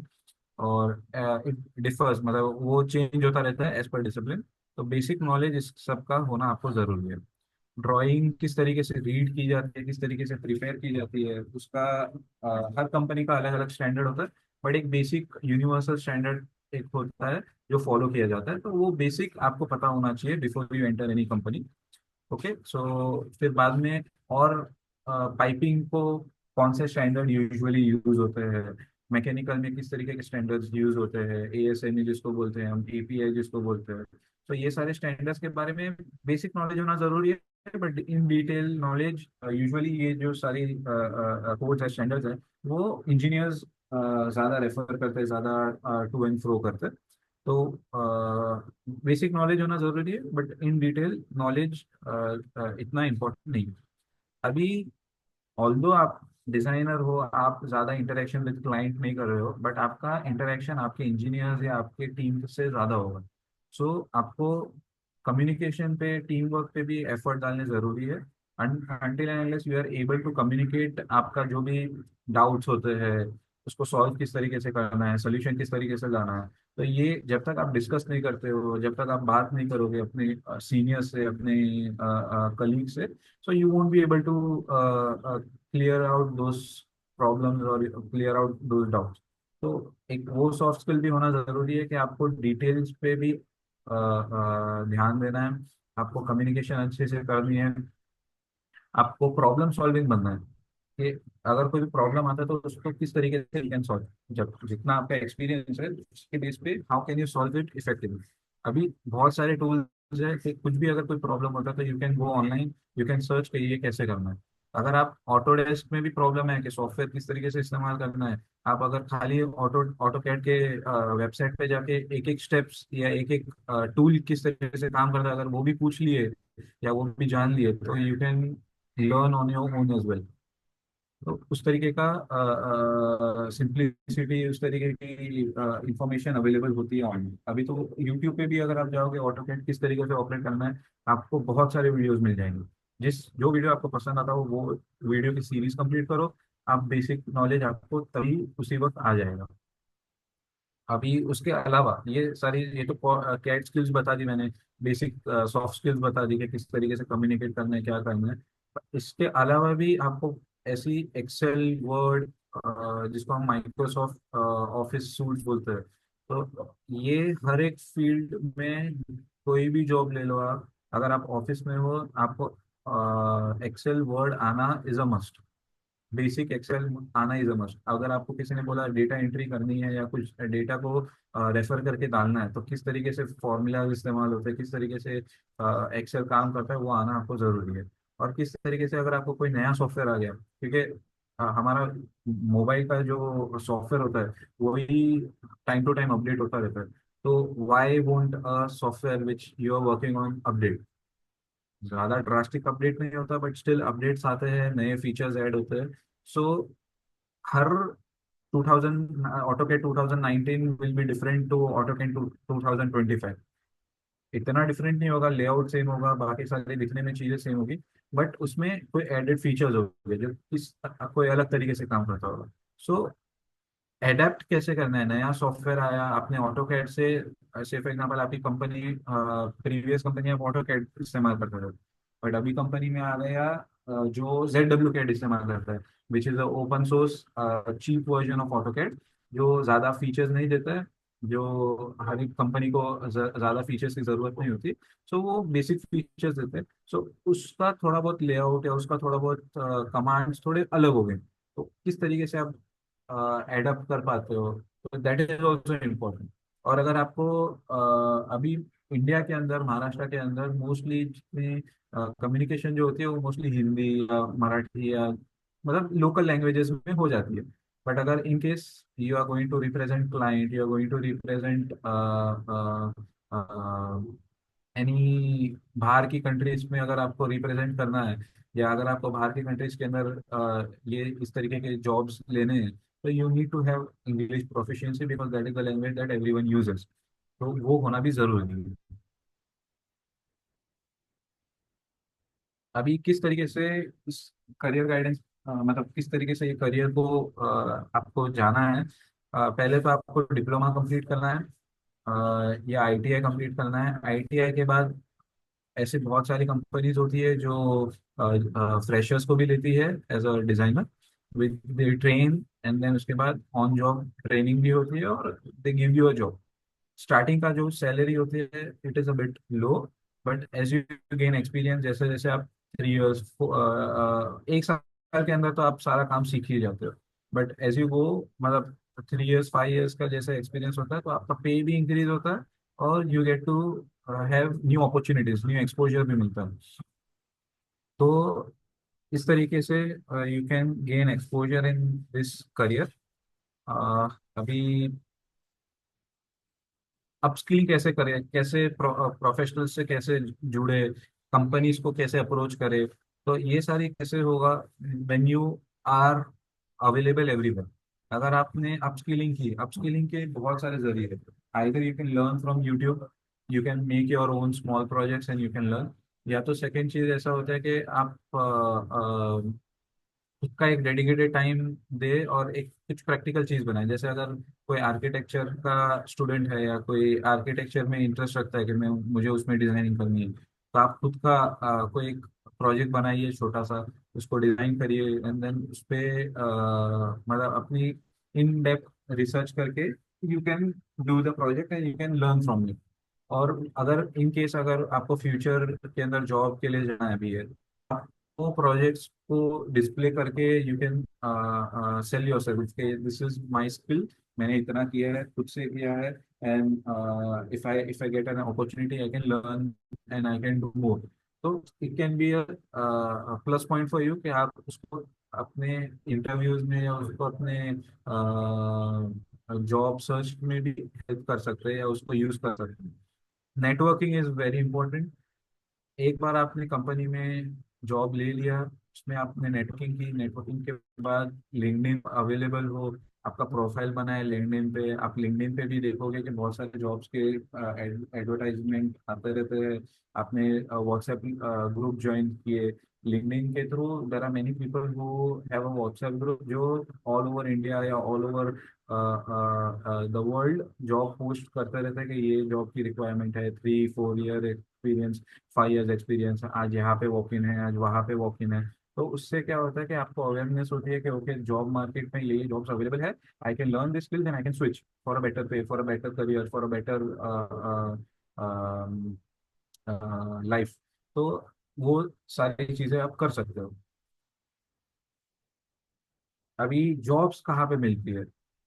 और इट डिफर्स, मतलब वो चेंज होता रहता है एज पर डिसिप्लिन। तो बेसिक नॉलेज इस सब का होना आपको ज़रूरी है। ड्राइंग किस तरीके से रीड की जाती है, किस तरीके से प्रिपेयर की जाती है, उसका हर कंपनी का अलग अलग स्टैंडर्ड होता है, बट एक बेसिक यूनिवर्सल स्टैंडर्ड एक होता है जो फॉलो किया जाता है। तो वो बेसिक आपको पता होना चाहिए before you enter any company. Okay, so फिर बाद में, और पाइपिंग को कौन से स्टैंडर्ड यूजुअली यूज होते हैं, मैकेनिकल में किस तरीके के स्टैंडर्ड्स यूज होते हैं, ASME जिसको बोलते हैं हम, API जिसको बोलते हैं, तो ये सारे स्टैंडर्ड्स के बारे में बेसिक नॉलेज होना जरूरी है। But in detail knowledge usually ये जो सारी कोड्स है, स्टैंडर्ड्स है, वो इंजीनियर्स ज़्यादा रेफर करते हैं, ज़्यादा टू एंड फ्रो करते हैं। तो बेसिक नॉलेज होना जरूरी है, बट इन डिटेल नॉलेज इतना इम्पोर्टेंट नहीं है। अभी ऑल्दो आप डिजाइनर हो, आप ज्यादा इंटरेक्शन विद क्लाइंट नहीं कर रहे हो, बट आपका इंटरेक्शन आपके इंजीनियर्स या आपके टीम से ज्यादा होगा। सो आपको कम्युनिकेशन पे, टीम वर्क पे भी एफर्ट डालने जरूरी है। Until and unless you are able to communicate, आपका जो भी डाउट्स होते हैं उसको सॉल्व किस तरीके से करना है, सोल्यूशन किस तरीके से लाना है, तो ये जब तक आप डिस्कस नहीं करते हो, जब तक आप बात नहीं करोगे अपने सीनियर से, अपने कलीग से, so you won't be able to clear out those problems or clear out those doubts। तो एक वो सॉफ्ट स्किल भी होना जरूरी है कि आपको डिटेल्स पे भी ध्यान देना है, आपको कम्युनिकेशन अच्छे से करनी है, आपको प्रॉब्लम सॉल्विंग बनना है कि अगर कोई प्रॉब्लम आता है तो उसको किस तरीके से यू कैन सॉल्व, जब जितना आपका एक्सपीरियंस है उसके बेस पे how can you solve it effectively. अभी बहुत सारे टूल्स है कि कुछ भी अगर कोई प्रॉब्लम होता है तो you can go online, you can search कि ये कैसे करना है। अगर आप ऑटोडेस्क में भी प्रॉब्लम है कि सॉफ्टवेयर किस तरीके से इस्तेमाल करना है, आप अगर खाली ऑटो कैड के वेबसाइट पे जाके एक एक स्टेप्स या एक एक टूल किस तरीके से काम करता है अगर वो भी पूछ लिए या वो भी जान लिए, तो you can learn on your own as well. तो उस तरीके का सिंप्लिसिटी, उस तरीके की इंफॉर्मेशन अवेलेबल होती है ऑनलाइन। अभी तो यूट्यूब पे भी अगर आप जाओगे ऑटोकैड किस तरीके से ऑपरेट करना है, आपको बहुत सारे वीडियोस मिल जाएंगे। जिस जो वीडियो आपको पसंद आता हो वो वीडियो की सीरीज कंप्लीट करो, आप बेसिक नॉलेज आपको तभी उसी वक्त आ जाएगा। अभी उसके अलावा ये सारी, ये तो कैट स्किल्स बता दी मैंने, बेसिक सॉफ्ट स्किल्स बता दी कि किस तरीके से कम्युनिकेट करना है, क्या करना है। इसके अलावा भी आपको ऐसी एक्सेल, वर्ड, जिसको हम माइक्रोसॉफ्ट ऑफिस सूट बोलते हैं, तो ये हर एक फील्ड में कोई भी जॉब ले लो आप, अगर आप ऑफिस में हो आपको एक्सेल, वर्ड आना is a must. Basic Excel आना इज अ मस्ट। अगर आपको किसी ने बोला डेटा एंट्री करनी है या कुछ डेटा को रेफर करके डालना है, तो किस तरीके से फॉर्मूलाज इस्तेमाल होते हैं, किस तरीके से एक्सेल काम करता है, वो आना आपको जरूरी है। और किस तरीके से अगर आपको कोई नया सॉफ्टवेयर आ गया, क्योंकि हमारा मोबाइल का जो सॉफ्टवेयर होता है वही टाइम टू टाइम अपडेट होता रहता है। तो why won't a software which you are working on update? ज्यादा ड्रास्टिक अपडेट नहीं होता बट स्टिल अपडेट्स आते हैं, नए फीचर्स ऐड होते हैं। सो हर 2000 AutoCAD 2019 will be different to AutoCAD 2025। इतना डिफरेंट नहीं होगा, लेआउट सेम होगा, बाकी सारी दिखने में चीजें सेम होगी, बट उसमें कोई एडेड फीचर्स होंगे जो कोई अलग तरीके से काम करता होगा। सो एडेप्ट कैसे करना है? नया सॉफ्टवेयर आया आपने ऑटो कैड से फॉर एग्जांपल आपकी कंपनी, प्रीवियस कंपनी आप ऑटो कैड इस्तेमाल करते थे, बट अभी कंपनी में आ गया जो ZW CAD इस्तेमाल करता है, which is open source cheap version of AutoCAD, जो ज़्यादा फीचर्स नहीं देता है, जो हर एक कंपनी को ज़्यादा फीचर्स की ज़रूरत नहीं होती। सो वो बेसिक फीचर्स देते हैं। सो उसका थोड़ा बहुत लेआउट या उसका थोड़ा बहुत कमांड्स थोड़े अलग हो गए। तो किस तरीके से आप एडप्ट कर पाते हो, तो दैट इज ऑल्सो इम्पोर्टेंट। और अगर आपको अभी इंडिया के अंदर, महाराष्ट्र के अंदर मोस्टली जितनी कम्युनिकेशन जो होती है वो मोस्टली हिंदी या मराठी या मतलब लोकल लैंग्वेजेस में हो जाती है। बट अगर in case you are going to represent client, you are going to represent any बाहर की कंट्रीज में अगर आपको रिप्रेजेंट करना है, या अगर आपको बाहर की कंट्रीज के अंदर ये इस तरीके के जॉब्स लेने हैं, तो you need to have English proficiency because that is the language that everyone uses. तो वो होना भी जरूरी है। अभी किस तरीके से इस करियर गाइडेंस, मतलब किस तरीके से ये करियर को आपको जाना है? पहले तो आपको डिप्लोमा कंप्लीट करना है, या ITI कंप्लीट करना है। ITI के बाद ऐसे बहुत सारी कंपनीज होती है जो फ्रेशर्स को भी लेती है as a designer, with they train, and then उसके बाद ऑन जॉब ट्रेनिंग भी होती है और they give you a job. Starting का जो सैलरी होती है it is a bit low, but as you gain experience, जैसे जैसे आप 3 इयर्स, 1 साल के अंदर तो आप सारा काम सीख ही जाते हो, बट एज यू गो, मतलब 3 इयर्स 5 इयर्स का जैसे एक्सपीरियंस होता है तो आपका पे भी इंक्रीज होता है, और you get to have new opportunities, new exposure भी मिलता है। तो इस तरीके से you can gain exposure in this career. अभी अपस्किल कैसे करें, कैसे प्रोफेशनल से कैसे जुड़े, कंपनीज को कैसे अप्रोच करें, तो ये सारी कैसे होगा when you are available everywhere. अगर आपने अपस्किलिंग की, अपस्किलिंग के बहुत सारे जरिए हैं। Either you can learn from YouTube, you can make your own small projects and you can learn. या तो सेकेंड चीज ऐसा होता है कि आप उसका एक डेडिकेटेड टाइम दे और एक कुछ प्रैक्टिकल चीज बनाए। जैसे अगर कोई आर्किटेक्चर का स्टूडेंट है या कोई आर्किटेक्चर में इंटरेस्ट रखता है कि मैं मुझे उसमें डिजाइनिंग करनी है, तो आप खुद का कोई एक प्रोजेक्ट बनाइए छोटा सा, उसको डिजाइन करिए, एंड देन उस पे मतलब अपनी इन डेप्थ रिसर्च करके you can do the project and you can learn from it. और अगर इन केस अगर आपको फ्यूचर के अंदर जॉब के लिए जाना भी है, वो प्रोजेक्ट्स को डिस्प्ले करके you can sell your service के दिस इज माय स्किल, मैंने इतना किया है, खुद से किया है, and if I get an opportunity I can learn and I can do more. तो it can be a plus point for you कि आप उसको अपने इंटरव्यूज में या उसको अपने जॉब सर्च में भी हेल्प कर सकते हैं या उसको यूज कर सकते हैं। Networking is very important. एक बार आपने कंपनी में जॉब ले लिया, उसमें आपने नेटवर्किंग की, नेटवर्किंग के बाद लिंक्डइन अवेलेबल हो, आपका प्रोफाइल बना है लिंक्डइन पे, आप लिंक्डइन पे भी देखोगे कि बहुत सारे जॉब्स के एडवर्टाइजमेंट आते रहते हैं। आपने व्हाट्सएप ग्रुप ज्वाइन किए लिंक्डइन के through, there are many people who have a WhatsApp group जो ऑल ओवर इंडिया या all over the world job post करते रहते हैं कि ये जॉब की रिक्वायरमेंट है, 3 4 ईयर एक्सपीरियंस, 5 इयर्स एक्सपीरियंस, आज यहाँ पे वॉक इन है, आज वहाँ पे वॉक इन है। तो उससे क्या होता है कि आपको अवेयरनेस होती है कि ओके जॉब मार्केट में ये जॉब्स अवेलेबल है, I can learn this skill, then I can switch for a better pay, for a better career, for a better life. तो वो सारी चीजें आप कर सकते हो। अभी जॉब्स कहाँ पे मिलती है?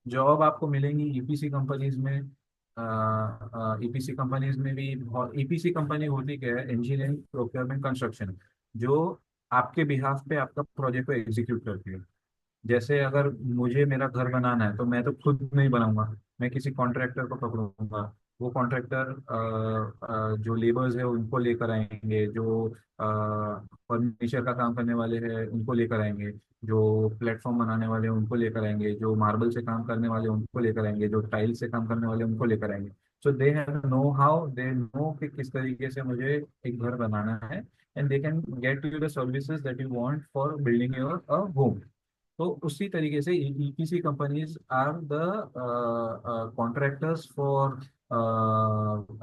जॉब आपको मिलेंगी ईपीसी कंपनीज में। ईपीसी कंपनीज में भी बहुत, ईपीसी कंपनी होती क्या है, इंजीनियरिंग प्रोक्योरमेंट कंस्ट्रक्शन, जो आपके बिहाफ पे आपका प्रोजेक्ट को एग्जीक्यूट करती है। जैसे अगर मुझे मेरा घर बनाना है तो मैं तो खुद नहीं बनाऊंगा, मैं किसी कॉन्ट्रैक्टर को पकड़ूंगा। वो कॉन्ट्रैक्टर जो लेबर्स है उनको लेकर आएंगे, जो फर्नीचर का काम करने वाले हैं उनको लेकर आएंगे, जो प्लेटफॉर्म बनाने वाले हैं उनको लेकर आएंगे, जो मार्बल से काम करने वाले हैं उनको लेकर आएंगे, जो टाइल से काम करने वाले हैं उनको लेकर आएंगे। So they have know how, they know कि किस तरीके से मुझे एक घर बनाना है, and they can get you the services that you want for building your a home. तो उसी तरीके से EPC companies are the contractors for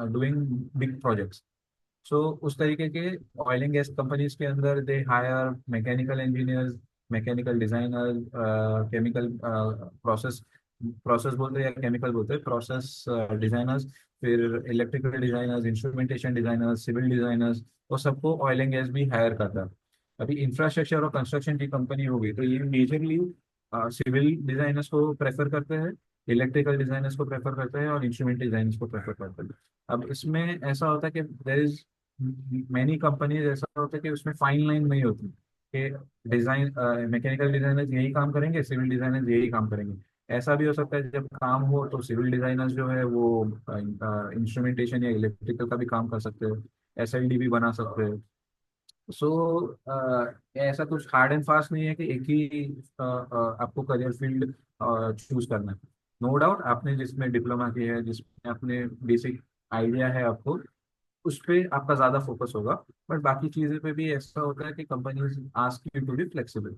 doing big projects. So उस तरीके के ऑयल एंड गैस कंपनीज के अंदर they hire mechanical engineers, mechanical designer, chemical process process बोलते हैं या केमिकल बोलते हैं, प्रोसेस डिजाइनर्स, फिर electrical designers, instrumentation designers, civil designers, और सबको ऑयल एंड गैस भी हायर करता है। अभी इंफ्रास्ट्रक्चर और कंस्ट्रक्शन की कंपनी होगी तो ये मेजरली सिविल डिजाइनर्स को प्रेफर करते हैं, इलेक्ट्रिकल डिजाइनर्स को प्रेफर करते हैं, और इंस्ट्रूमेंट डिजाइनर्स को प्रेफर करते हैं। अब इसमें ऐसा होता है कि देर इज मैनी कंपनीज, ऐसा होता है कि उसमें फाइन लाइन नहीं होती कि डिजाइन मैकेनिकल डिजाइनर्स यही काम करेंगे, सिविल डिजाइनर्स यही काम करेंगे। ऐसा भी हो सकता है जब काम हो तो सिविल डिजाइनर्स जो है वो इंस्ट्रूमेंटेशन या इलेक्ट्रिकल का भी काम कर सकते हो, एसएलडी भी बना सकते हो। सो ऐसा कुछ हार्ड एंड फास्ट नहीं है कि एक ही आपको करियर फील्ड चूज करना है। नो डाउट आपने जिसमें डिप्लोमा किया है, जिसमें आपने बेसिक आइडिया है आपको, उस पे आपका ज़्यादा फोकस होगा। बट बाकी चीज़ें पे भी ऐसा होता है कि companies ask you to be flexible.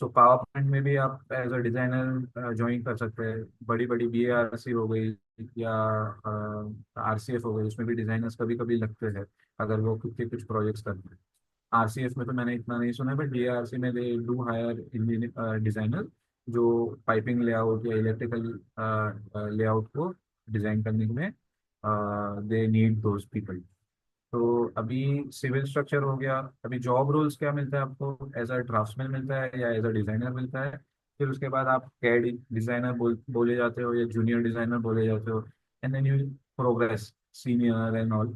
So PowerPoint में भी आप एज अ डिजाइनर ज्वाइन कर सकते हैं। बड़ी बड़ी बीएआरसी हो गई या आरसीएफ हो गई, उसमें भी डिजाइनर्स कभी कभी लगते हैं अगर वो खुद के कुछ प्रोजेक्ट्स करते हैं। आरसीएफ में तो मैंने इतना नहीं सुना है, बट डीआरसी में they do hire engineer designer जो पाइपिंग लेआउट या इलेक्ट्रिकल लेआउट को डिजाइन करने में दे नीड दोज पीपल। तो अभी सिविल स्ट्रक्चर हो गया। अभी जॉब रोल्स क्या मिलता है आपको, एज अ ड्राफ्ट्समैन मिलता है या एज अ डिजाइनर मिलता है। फिर उसके बाद आप कैड डिजाइनर बोले जाते हो या जूनियर डिजाइनर बोले जाते हो, and then you progress senior and all.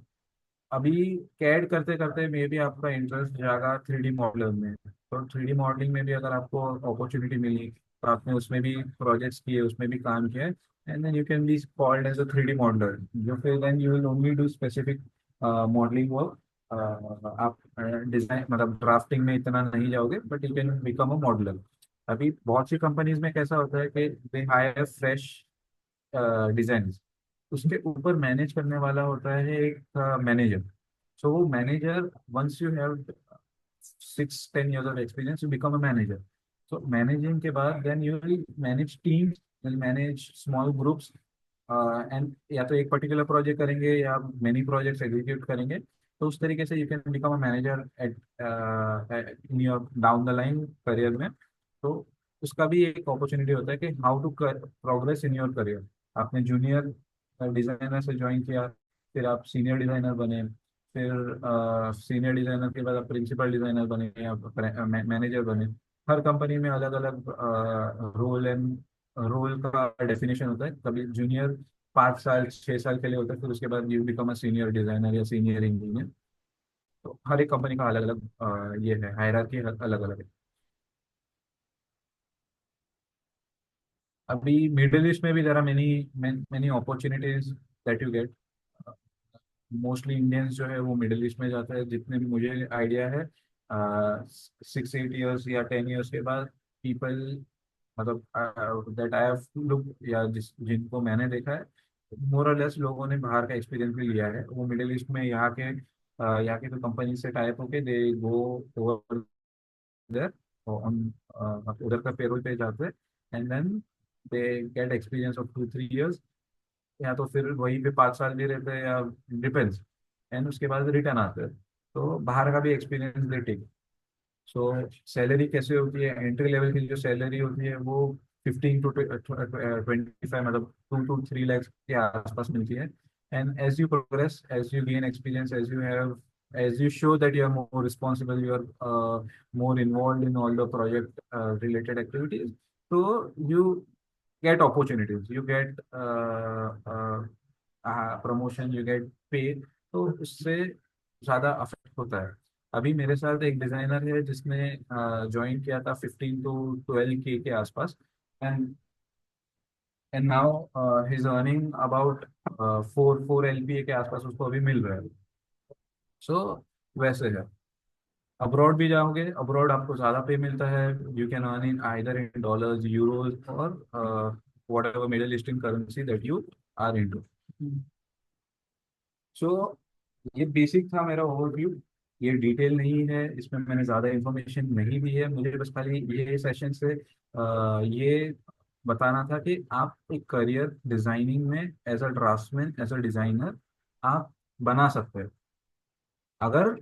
अभी कैड करते करते मे भी आपका इंटरेस्ट जागा थ्री डी मॉडलर में, तो थ्री डी मॉडलिंग में भी अगर आपको अपॉर्चुनिटी मिली तो आपने उसमें भी प्रोजेक्ट्स किए, उसमें भी काम किया, and then you can be called as a three D modeller. जो फिर then you will only do specific modelling work. आप डिजाइन मतलब ड्राफ्टिंग में इतना नहीं जाओगे, but you can become a modeller. अभी बहुत सी कंपनीज में कैसा होता है कि दे हायर फ्रेश डिजाइन, उसके ऊपर मैनेज करने वाला होता है एक मैनेजर। सो वो manager, once you have 6-10 years of experience, you become a manager. So managing के बाद then you will manage teams, will manage small groups, and या तो एक पर्टिकुलर प्रोजेक्ट करेंगे या मेनी प्रोजेक्ट्स एग्जीक्यूट करेंगे। तो उस तरीके से you can become a manager at in your down the line career में। तो उसका भी एक अपॉर्चुनिटी होता है कि how to progress in your career. आपने जूनियर डिजाइनर से ज्वाइन किया, फिर आप सीनियर डिजाइनर बने, फिर सीनियर डिजाइनर के बाद आप प्रिंसिपल डिजाइनर बने या मैनेजर बने। हर कंपनी में अलग अलग रोल का डेफिनेशन होता है। कभी जूनियर 5 साल 6 साल के लिए होता है, फिर उसके बाद you become a senior designer या सीनियर इंजीनियर। तो हर एक कंपनी का अलग अलग ये है, हायरार्की अलग अलग है। अभी मिडिल ईस्ट में भी जरा many many opportunities that you get. Mostly Indians जो है वो मिडिल ईस्ट में जाता है, जितने भी मुझे आइडिया है। 6-8 years या 10 years के बाद पीपल, मतलब दैट आई हैव लुक या जिनको मैंने देखा है, मोर और लेस लोगों ने बाहर का एक्सपीरियंस भी लिया है। वो मिडिल ईस्ट में यहाँ के जो कंपनी से टाइप होके they go over there on, उधर का पेरोल पे जाते हैं, and then they get experience of 2-3 years, या तो फिर वहीं पे 5 साल भी रहते हैं या डिपेंड्स, एंड उसके बाद रिटर्न आते हैं। तो बाहर का भी experience they take. So salary कैसे होती है, एंट्री लेवल की जो सैलरी होती है वो 15 to 25, मतलब 2 to 3 lakhs के आसपास मिलती है। And as you progress, as you gain experience, as you show that you are more responsible, you are more involved in all the project related activities, so you get opportunities, you get promotion, you get pay। तो उससे ज़्यादा affect होता है। अभी मेरे साथ एक designer है जिसने ज्वाइन किया था 15 to 12 के आसपास। And and now he is earning about 4 LPA के आसपास उसको अभी मिल रहा है। सो वैसे है। अब्रॉड भी जाओगे, अब्रॉड आपको ज़्यादा पे मिलता है। You can earn in either in dollars, euros, और whatever middle eastern currency that you are into. So ये बेसिक था मेरा ओवरव्यू। ये डिटेल नहीं है, इसमें मैंने ज़्यादा इंफॉर्मेशन नहीं दी है। मुझे बस खाली ये सेशन से ये बताना था कि आप एक करियर डिजाइनिंग में as a draftsman, as a designer आप बना सकते हैं। अगर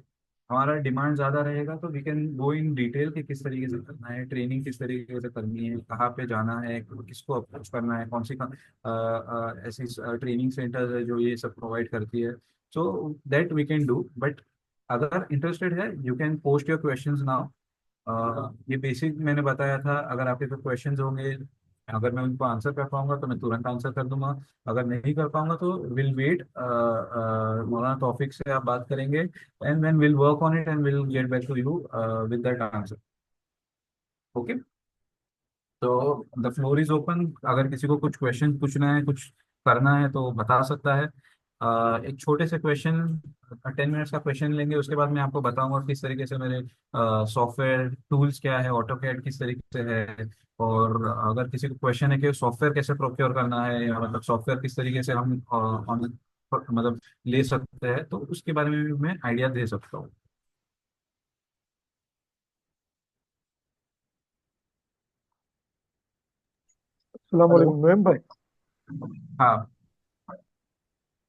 हमारा डिमांड ज़्यादा रहेगा तो we can go in detail कि किस तरीके से करना है, ट्रेनिंग किस तरीके से करनी है, कहाँ पे जाना है, किसको अप्रोच करना है, कौन सी ऐसी ट्रेनिंग सेंटर्स है जो ये सब प्रोवाइड करती है। So that we can do. But अगर इंटरेस्टेड है you can post your questions now. ये बेसिक मैंने बताया था। अगर आपके कोई क्वेश्चंस होंगे, अगर मैं उनको आंसर कर पाऊंगा तो मैं तुरंत आंसर कर दूंगा। अगर नहीं कर पाऊंगा तो विल वेट, मौलाना तौफीक से आप बात करेंगे and then will work on it and will get back to you with that answer. Okay. तो द फ्लोर इज ओपन। अगर किसी को कुछ क्वेश्चन पूछना है, कुछ करना है तो बता सकता है। एक छोटे से क्वेश्चन, 10 मिनट्स का क्वेश्चन लेंगे, उसके बाद मैं आपको बताऊंगा किस तरीके से मेरे सॉफ्टवेयर टूल्स क्या है, ऑटो कैड किस तरीके से है। और अगर किसी को क्वेश्चन है कि सॉफ्टवेयर कैसे प्रोक्योर करना है, या मतलब सॉफ्टवेयर किस तरीके से हम मतलब ले सकते हैं, तो उसके बारे में भी मैं आइडिया दे सकता हूँ। अस्सलाम हेलो। वालेकुम नोएम भाई। हाँ।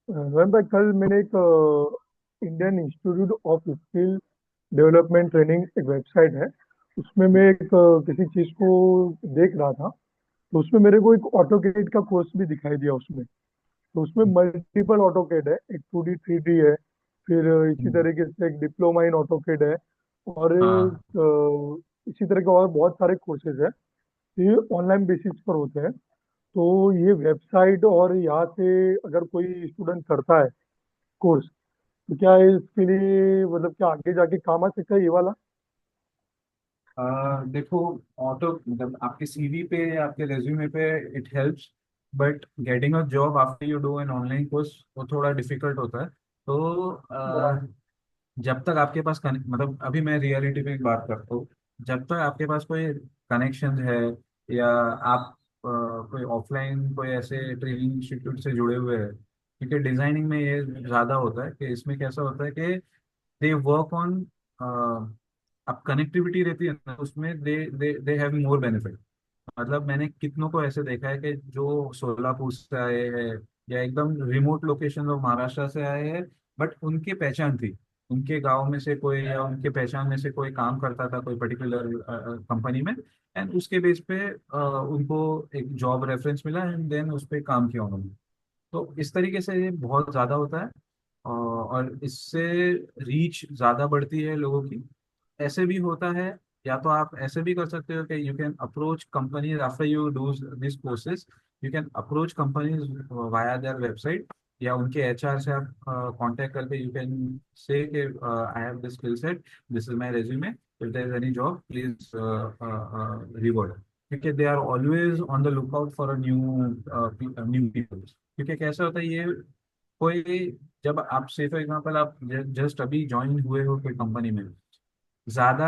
नोएम भाई, कल मैंने एक Indian institute of skill development training एक वेबसाइट है, उसमें मैं एक किसी चीज़ को देख रहा था। तो उसमें मेरे को एक ऑटोकेड का कोर्स भी दिखाई दिया उसमें। तो उसमें मल्टीपल ऑटोकेड है, एक 2D 3D है, फिर इसी हम्म। तरीके से एक डिप्लोमा इन ऑटोकेड है, और हाँ। इसी तरह के और बहुत सारे कोर्सेज है। ये ऑनलाइन बेसिस पर होते हैं। तो ये वेबसाइट और यहाँ से अगर कोई स्टूडेंट करता है कोर्स, तो क्या इसके लिए मतलब क्या आगे जाके काम आ सकता है ये वाला? देखो, ऑटो मतलब आपके सीवी पे या आपके रेज्यूमे पे it helps, but getting a job after you do an online course वो थोड़ा डिफिकल्ट होता है। तो बराबर। जब तक आपके पास मतलब अभी मैं रियलिटी में एक बात करता हूँ। जब तक आपके पास कोई कनेक्शन है, या आप कोई ऑफलाइन कोई ऐसे ट्रेनिंग इंस्टीट्यूट से जुड़े हुए हैं, क्योंकि डिजाइनिंग में ये ज़्यादा होता है कि इसमें कैसा होता है कि दे वर्क ऑन, अब कनेक्टिविटी रहती है ना उसमें, दे they they have more benefit. मतलब मैंने कितनों को ऐसे देखा है कि जो सोलापुर से आए हैं या एकदम रिमोट लोकेशन ऑफ महाराष्ट्र से आए हैं, बट उनके पहचान थी, उनके गांव में से कोई या उनके पहचान में से कोई काम करता था कोई पर्टिकुलर कंपनी में। एंड उसके बेस पे उनको एक जॉब रेफरेंस मिला एंड देन उस पर काम किया उन्होंने। तो इस तरीके से ये बहुत ज़्यादा होता है। और इससे रीच ज़्यादा बढ़ती है लोगों की। ऐसे भी होता है, या तो आप ऐसे भी कर सकते हो कि you can approach companies after you do this courses. You can approach companies via their website, या उनके एचआर से आप कांटेक्ट करके यू कैन से कि I have this skill set, this is my resume, if there is any job please revert. क्योंकि they are always on the lookout for a new people. क्योंकि कैसा होता है ये, कोई जब आप से फॉर एग्जांपल आप जस्ट अभी ज्वाइन हुए हो कोई कंपनी में, ज्यादा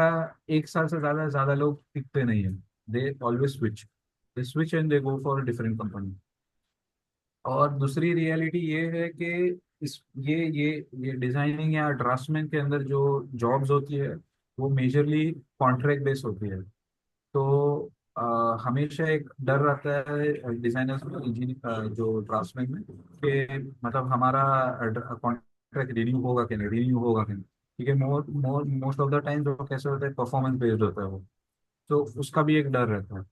1 साल से ज्यादा ज्यादा लोग टिकते नहीं है। They always switch, they switch and they go for different company. और दूसरी रियलिटी ये है कि इस ये डिजाइनिंग या ड्राफ्ट्समैन के अंदर जो जॉब्स होती है वो मेजरली कॉन्ट्रैक्ट बेस होती है। तो हमेशा एक डर रहता है डिजाइनर्स में, इंजीनियर जो ड्राफ्ट्समैन में, कि मतलब हमारा कॉन्ट्रैक्ट रिन्यू होगा कि नहीं, रिन्यू होगा कि नहीं। क्योंकि मोस्ट ऑफ द टाइम जो कैसे होता है परफॉर्मेंस बेस्ड होता है वो। तो उसका भी एक डर रहता है।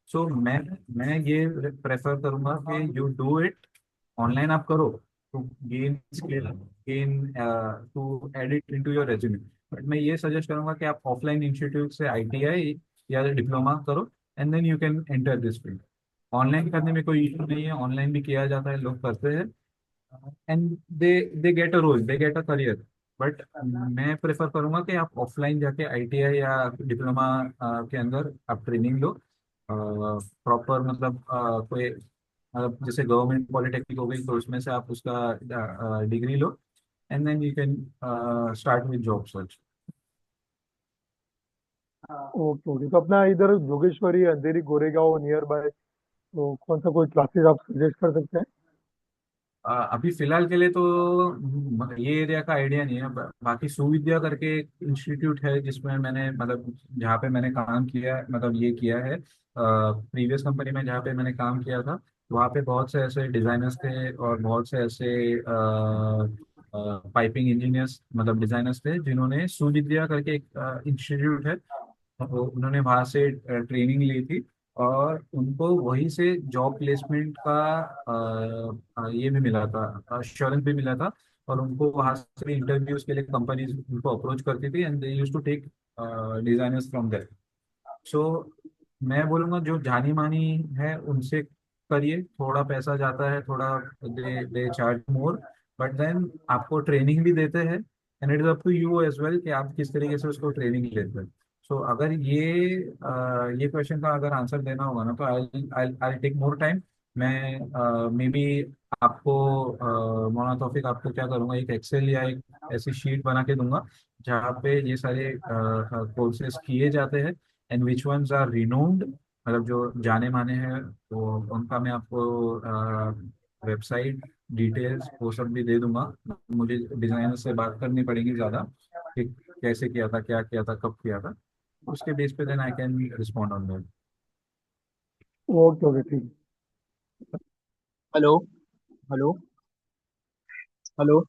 सो मैं ये प्रेफर करूंगा कि यू डू इट। ऑनलाइन आप करो to gain skill, gain to add it into your resume. But मैं ये सजेस्ट करूंगा कि आप ऑफलाइन इंस्टीट्यूट से आईटीआई या डिप्लोमा करो and then you can enter this field. Online करने में कोई इशू नहीं है, ऑनलाइन भी किया जाता है, लोग करते हैं। And they they get a role, they get a career. But मैं प्रेफर करूंगा कि आप ऑफलाइन जाके आईटीआई या डिप्लोमा के अंदर आप ट्रेनिंग लो, प्रॉपर मतलब कोई मतलब जैसे गवर्नमेंट पॉलिटेक्निक हो गई तो उसमें से आप उसका डिग्री लो, and then you can start with job search. Okay okay, तो अपना इधर जोगेश्वरी, अंधेरी, गोरेगांव नियर बाय, तो कौन सा कोई क्लासेस आप सजेस्ट कर सकते हैं? अभी फिलहाल के लिए तो ये एरिया का आइडिया नहीं है। बाकी सुविद्या करके इंस्टीट्यूट है जिसमें मैंने मतलब जहाँ पे मैंने काम किया मतलब ये किया है, प्रीवियस कंपनी में जहाँ पे मैंने काम किया था, वहाँ पे बहुत से ऐसे डिजाइनर्स थे और बहुत से ऐसे पाइपिंग इंजीनियर्स मतलब डिजाइनर्स थे जिन्होंने सुविद्या करके एक इंस्टीट्यूट है, तो उन्होंने वहां से ट्रेनिंग ली थी और उनको वहीं से जॉब प्लेसमेंट का ये भी मिला था, अश्योरेंस भी मिला था। और उनको वहां से इंटरव्यूज के लिए कंपनीज उनको अप्रोच करती थी and they used to take designers from there. So मैं बोलूँगा जो जानी मानी है उनसे करिए, थोड़ा पैसा जाता है, थोड़ा they they charge more, but then आपको ट्रेनिंग भी देते हैं and it is up to you as well कि आप किस तरीके से उसको ट्रेनिंग लेते हैं। सो अगर ये क्वेश्चन का अगर आंसर देना होगा ना तो आई आई आई टेक मोर टाइम। मैं मे बी आपको मौलाना तौफीक आपको क्या करूँगा, एक एक्सेल या एक ऐसी शीट बना के दूंगा जहाँ पे ये सारे कोर्सेज किए जाते हैं एंड विच वंस आर रिनोम्ड, मतलब जो जाने माने हैं, तो उनका मैं आपको वेबसाइट डिटेल्स वो सब भी दे दूंगा। मुझे डिजाइनर से बात करनी पड़ेगी ज़्यादा कि कैसे किया था, क्या किया था, कब किया था, उसके बेस पे then I can respond on that. Okay okay, ठीक हेलो। हेलो। हेलो।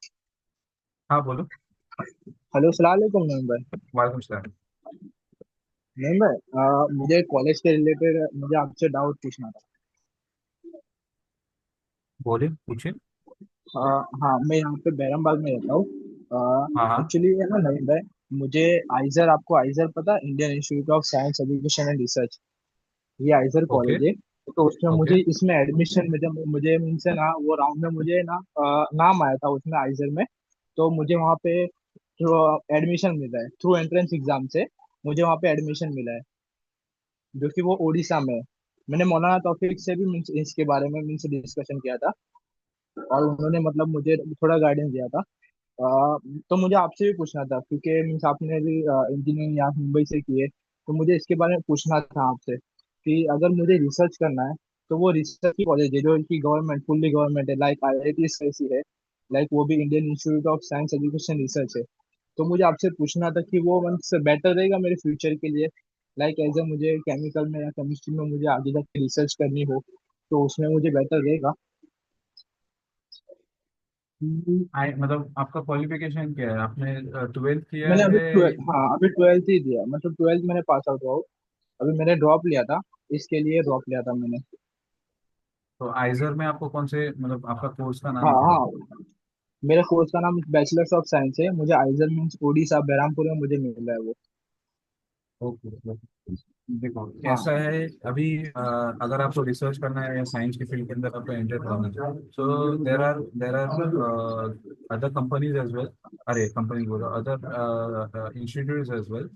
हाँ बोलो। हेलो, सलाम अलैकुम नईम भाई। वालेकुम सलाम। नईम भाई, मुझे कॉलेज के रिलेटेड मुझे आपसे डाउट पूछना था। बोलिए पूछिए। हाँ, मैं यहाँ पे बैरमबाग में रहता हाँ हूँ। हाँ। एक्चुअली है ना नईम भाई, मुझे आइजर, आपको आइजर पता है, Indian institute of science education and research, ये आइजर ओके कॉलेज है। तो उसमें ओके मुझे इसमें एडमिशन में जब मुझे मीन्स है ना वो राउंड में मुझे ना नाम आया था उसमें आइजर में। तो मुझे वहाँ पे एडमिशन मिला है थ्रू एंट्रेंस एग्जाम से। मुझे वहाँ पे एडमिशन मिला है जो कि वो उड़ीसा में है। मैंने मौलाना तौफीक से भी मीन्स इसके बारे में मीन्स डिस्कशन किया था और उन्होंने मतलब मुझे थोड़ा गाइडेंस दिया था। तो मुझे आपसे भी पूछना था क्योंकि मीन्स आपने भी इंजीनियरिंग यहाँ मुंबई से की है, तो मुझे इसके बारे में पूछना था आपसे कि अगर मुझे रिसर्च करना है तो वो रिसर्च की कॉलेज है जो कि गवर्नमेंट, फुल्ली गवर्नमेंट है, लाइक आईआईटी ऐसी है, लाइक वो भी Indian institute of science education research है। तो मुझे आपसे पूछना था कि वो मीन्स बेटर रहेगा मेरे फ्यूचर के लिए, लाइक एज ए मुझे केमिकल में या केमिस्ट्री में मुझे आगे जाके रिसर्च करनी हो तो उसमें मुझे बेटर रहेगा। आई मतलब आपका क्वालिफिकेशन क्या है, आपने ट्वेल्थ किया मैंने अभी है? 12, हाँ अभी 12th ही दिया, मतलब 12th मैंने पास आउट हुआ हूँ। अभी मैंने ड्रॉप लिया था, इसके लिए ड्रॉप लिया था मैंने। तो आइजर में आपको कौन से मतलब आपका कोर्स का हाँ नाम क्या है? हाँ, मेरे कोर्स का नाम बैचलर्स ऑफ साइंस है, मुझे आइजर मीन्स उड़ीसा बहरामपुर में मुझे मिल रहा है वो। ओके। देखो कैसा हाँ है अभी, अगर आपको रिसर्च करना है या साइंस की फील्ड के अंदर आपको एंटर करना है, so there are other companies as well, अरे कंपनी बोलो, अदर इंस्टीट्यूट एज वेल।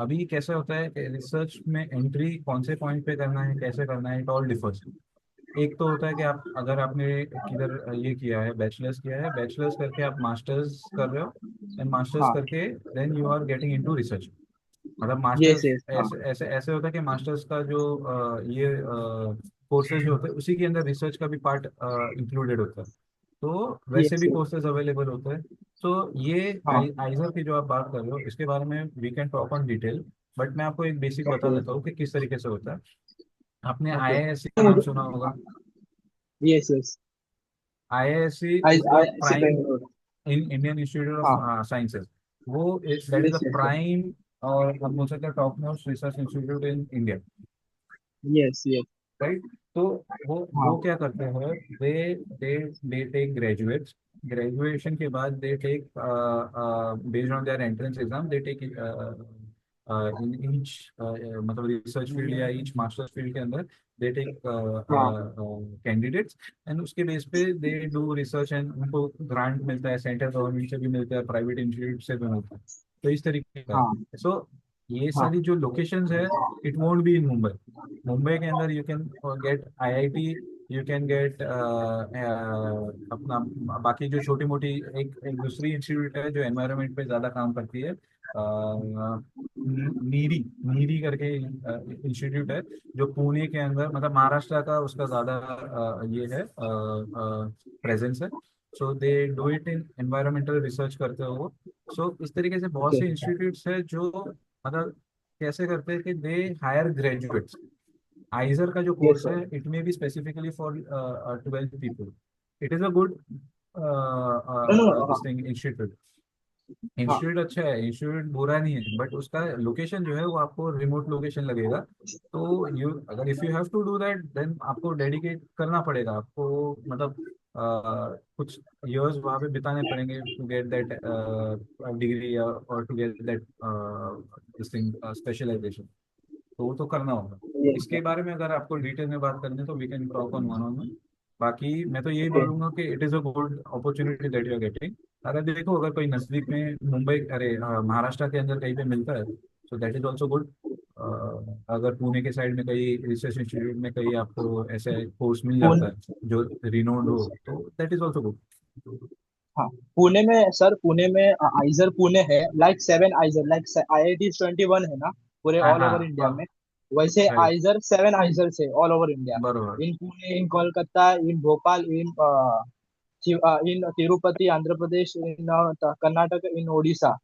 अभी कैसे होता है कि रिसर्च में एंट्री कौन से पॉइंट पे करना है, कैसे करना है, इट ऑल डिफर्स। एक तो होता है कि आप अगर आपने किधर ये किया है, बैचलर्स किया है, बैचलर्स करके आप मास्टर्स कर रहे हो एंड मास्टर्स हाँ। करके then you are getting into research. मतलब यस मास्टर्स यस हाँ। ऐसे ऐसे ऐसे होता है कि मास्टर्स का जो ये कोर्सेज जो होते हैं उसी के अंदर रिसर्च का भी पार्ट इंक्लूडेड होता है, तो वैसे यस भी यस कोर्सेज अवेलेबल होते हैं। तो ये हाँ। आइजर की जो आप बात कर रहे हो इसके बारे में we can talk on detail, but मैं आपको एक बेसिक बता ओके देता हूँ कि किस तरीके से होता है। आपने ओके। आईआईएससी का नाम मुझे, सुना होगा। Yes yes. IISc I is the I C prime Bangalore. In Indian Institute हाँ। ऑफ साइंसेज, वो that is the yes yes prime और हम बोल सकते हैं top most research institute in India, yes yes. Right. तो वो हाँ। क्या करते हैं, they they they take graduates, graduation के बाद they take based on their entrance exam, they take in each मतलब रिसर्च फील्ड या ईच मास्टर्स फील्ड के अंदर दे टेक हाँ कैंडिडेट्स एंड उसके बेस पे दे डू रिसर्च एंड उनको ग्रांट मिलता है, सेंट्रल गवर्नमेंट से भी मिलता है, प्राइवेट इंस्टीट्यूट से भी मिलता है। तो इस तरीके का हाँ है। सो ये हाँ सारी जो लोकेशंस है, it won't be in Mumbai. Mumbai के अंदर you can get IIT, you can get अपना बाकी जो छोटी मोटी एक दूसरी इंस्टीट्यूट है जो एनवायरनमेंट पे ज्यादा काम करती है, नीरी नीरी करके इंस्टीट्यूट है, जो पुणे के अंदर, मतलब महाराष्ट्र का उसका ज्यादा ये है प्रेजेंस है। So they do it in environmental research करते हो वो। सो इस तरीके से बहुत ओके से इंस्टीट्यूट्स है जो मतलब कैसे करते हैं कि दे हायर ग्रेजुएट्स। आइजर का जो यस कोर्स है sir. It may be specifically for 12 people. It is a good no no हाँ दिस थिंग इंस्टीट्यूट। हाँ इंस्टीट्यूट अच्छा है, इंस्टीट्यूट बुरा नहीं है, बट उसका लोकेशन जो है वो आपको रिमोट लोकेशन लगेगा। तो यू अगर if you have to do that then आपको डेडिकेट करना पड़ेगा आपको, मतलब कुछ इयर्स वहाँ पे बिताने पड़ेंगे टू गेट दैट डिग्री और to get that this thing specialisation. तो वो तो करना होगा। यस इसके सर। बारे में अगर आपको डिटेल में बात करनी है तो we can talk on one on one. बाकी मैं तो यही ओके बोलूंगा कि it is a good opportunity that you are getting. अगर देखो अगर कोई नज़दीक में मुंबई, अरे महाराष्ट्र के अंदर कहीं पे मिलता है so that is also good. अगर पुणे के साइड में कहीं रिसर्च इंस्टीट्यूट में कहीं आपको ऐसे कोर्स मिल जाता पुणे है जो रिनोड हो तो दैट इज ऑल्सो गुड। हाँ पुणे में सर, पुणे में आइजर पुणे है, लाइक 7 आइजर, लाइक IIT 21 है ना पूरे हाँ ऑल ओवर इंडिया हाँ में। वैसे राइट, आइजर 7 आइजर है ऑल ओवर इंडिया। बरोबर। इन पुणे, इन कोलकाता, इन भोपाल, इन तिरुपति आंध्र प्रदेश, इन कर्नाटक, इन ओडिशा।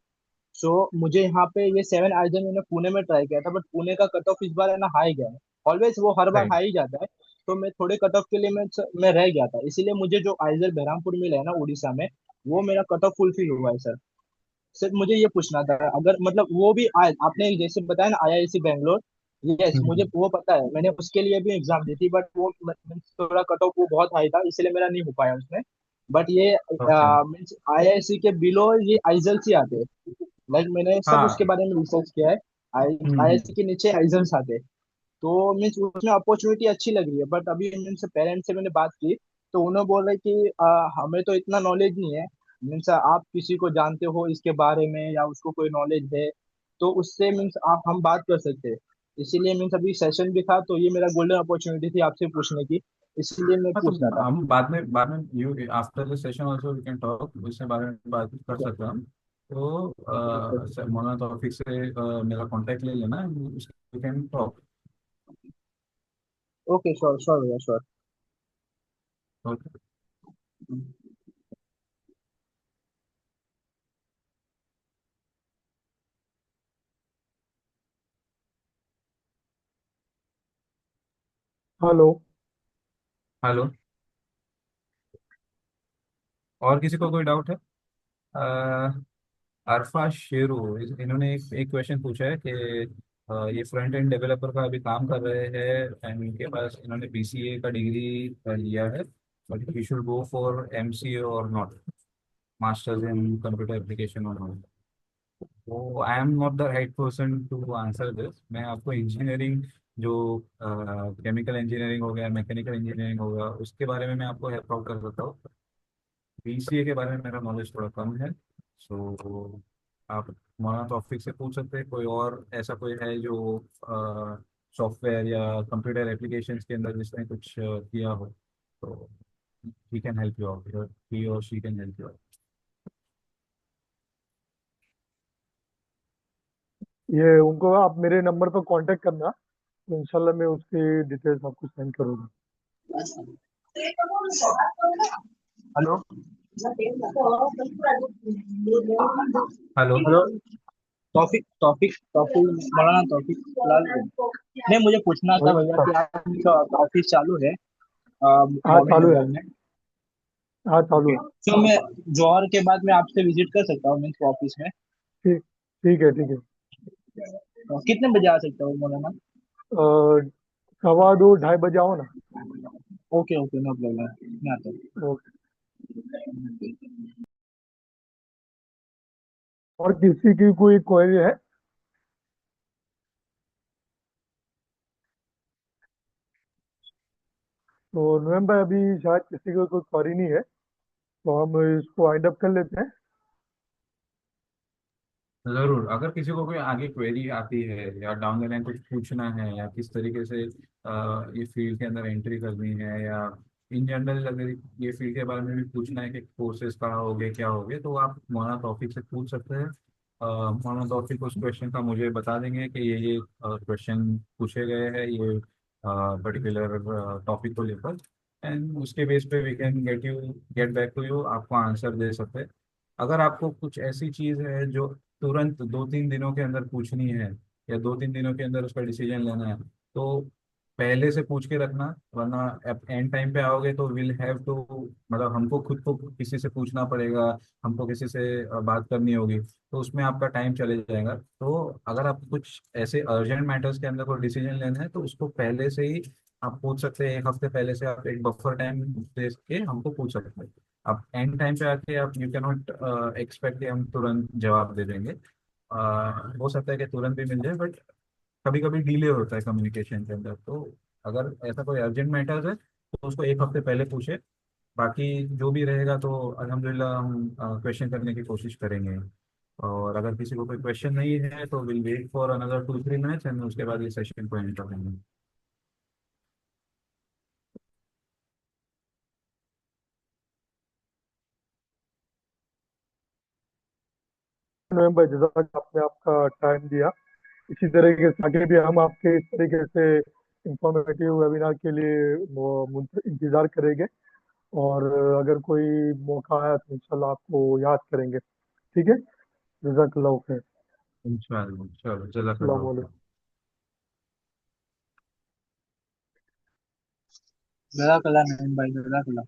सो मुझे यहाँ पे ये 7 आइजन मैंने पुणे में ट्राई किया था, बट पुणे का कट ऑफ इस बार है ना हाई गया है। ऑलवेज वो हर बार राइट। हाई जाता है। तो मैं थोड़े कट ऑफ के लिए मैं रह गया था, इसीलिए मुझे जो आइजर बहरामपुर मिला है ना उड़ीसा में, वो मेरा कट ऑफ फुलफिल हुआ है सर। सर मुझे ये पूछना था, अगर मतलब वो भी आए, आपने जैसे बताया ना IISc बैंगलोर, यस मुझे हम्म। वो पता है, मैंने उसके लिए भी एग्जाम दी थी, बट वो थोड़ा कट ऑफ वो बहुत हाई था, इसलिए मेरा नहीं हो पाया उसमें। बट ये ओके। मीन्स IISc के बिलो ये आइजल्स ही आते हैं। लाइक मैंने सब उसके हाँ। बारे में रिसर्च किया है। IISc के नीचे आइजल्स आते हैं। तो मीन्स उसमें अपॉर्चुनिटी अच्छी लग रही है, बट अभी मीन्स पेरेंट्स से मैंने बात की, तो उन्होंने बोल रहे कि हमें तो इतना नॉलेज नहीं है। मीन्स आप किसी को जानते हो इसके बारे में या उसको कोई नॉलेज है, तो उससे मीन्स आप हम बात कर सकते हैं। इसीलिए मीन्स अभी सेशन भी था, तो ये मेरा गोल्डन अपॉर्चुनिटी थी आपसे पूछने की, इसलिए मैं हाँ तो पूछना था। हम बाद में you after the session also we can talk, इसके बारे में बात कर सकते हैं हम। तो मौलाना तौफीक से मेरा कांटेक्ट ले लेना, we can talk. Okay sure sure भैया श्योर। ओके। हेलो। हेलो। और किसी को कोई डाउट है? अरफा शेरू, इन्होंने एक क्वेश्चन पूछा है कि ये फ्रंट एंड डेवलपर का अभी काम कर रहे हैं एंड इनके पास इन्होंने बीसीए का डिग्री लिया है, but he should go for MCA और not masters in computer application और नॉट। तो I am not the right person to answer this. मैं आपको इंजीनियरिंग जो केमिकल इंजीनियरिंग हो गया, मैकेनिकल इंजीनियरिंग हो गया, उसके बारे में मैं आपको हेल्प आउट कर सकता हूँ। बीसीए के बारे में मेरा नॉलेज थोड़ा कम है। सो आप मौलाना तौफीक से पूछ सकते हैं, कोई और ऐसा कोई है जो सॉफ्टवेयर या कंप्यूटर एप्लीकेशंस के अंदर जिसने कुछ किया हो तो he can help you out, he और she can help you out. ये उनको आप मेरे नंबर पर कांटेक्ट करना, तो इंशाल्लाह मैं उसकी डिटेल्स आपको सेंड करूँगा। Hello hello. Hello. Taufiq Taufiq Taufiq मौलाना तौफिक फिलहाल नहीं, मुझे पूछना था भैया हाँ। कि आपका ऑफिस चालू है हाँ मोमिन चालू है। नगर में? हाँ चालू ओके, है। तो मैं जौहर के बाद मैं आपसे विजिट कर सकता हूँ मीन्स ऑफिस में? ठीक, ठीक है, ठीक है। कितने बजे आ सकता हूँ मौलाना? 2:15 2:30 बजे आओ ना। ओके ओके, नो प्रॉब्लम, मैं आता ओके। हूँ। और किसी की कोई क्वेरी है? तो नोएम भाई अभी शायद किसी को कोई क्वेरी नहीं है, तो हम इसको वाइंड अप कर लेते हैं। जरूर, अगर किसी को कोई आगे क्वेरी आती है या डाउन द लाइन कुछ पूछना है या किस तरीके से ये फील्ड के अंदर एंट्री करनी है, या इन जनरल अगर ये फील्ड के बारे में भी पूछना है कि कोर्सेज कहाँ होंगे क्या होंगे, तो आप मौलाना तौफीक से पूछ सकते हैं। मौलाना तौफीक उस क्वेश्चन का मुझे बता देंगे कि ये क्वेश्चन पूछे गए हैं ये पर्टिकुलर टॉपिक को लेकर, एंड उसके बेस पे we can get back to you, आपको आंसर दे सकते हैं। अगर आपको कुछ ऐसी चीज़ है जो तुरंत 2-3 दिनों के अंदर पूछनी है या 2-3 दिनों के अंदर उसका डिसीजन लेना है, तो पहले से पूछ के रखना, वरना एंड टाइम पे आओगे तो विल हैव टू, मतलब हमको खुद को किसी से पूछना पड़ेगा, हमको किसी से बात करनी होगी, तो उसमें आपका टाइम चले जाएगा। तो अगर आप कुछ ऐसे अर्जेंट मैटर्स के अंदर कोई डिसीजन लेना है तो उसको पहले से ही आप पूछ सकते हैं, 1 हफ्ते पहले से आप एक बफर टाइम दे के हमको पूछ सकते हैं। आप एंड टाइम पे आके आप यू कैन नॉट एक्सपेक्ट कि हम तुरंत जवाब दे देंगे। हो सकता है कि तुरंत भी मिल जाए, बट कभी कभी डिले होता है कम्युनिकेशन के अंदर। तो अगर ऐसा कोई अर्जेंट मैटर्स है तो उसको 1 हफ्ते पहले पूछे, बाकी जो भी रहेगा तो अल्हम्दुलिल्लाह हम क्वेश्चन करने की कोशिश करेंगे। और अगर किसी को कोई क्वेश्चन नहीं है तो will wait for another 2-3 minutes and उसके बाद ये सेशन को एंड कर देंगे। नोएम भाई जजाक, आपने आपका टाइम दिया। इसी तरीके से आगे भी हम आपके इस तरीके से इंफॉर्मेटिव वेबिनार के लिए वो इंतजार करेंगे। और अगर कोई मौका आया तो इंशाल्लाह आपको याद करेंगे। ठीक है। जजाकल्लाह खैर। इंशाल्लाह, चलो अस्सलाम जज़ाकल्लाह। वालेकुम। जजाकल्लाह नईम भाई, जजाकल्लाह।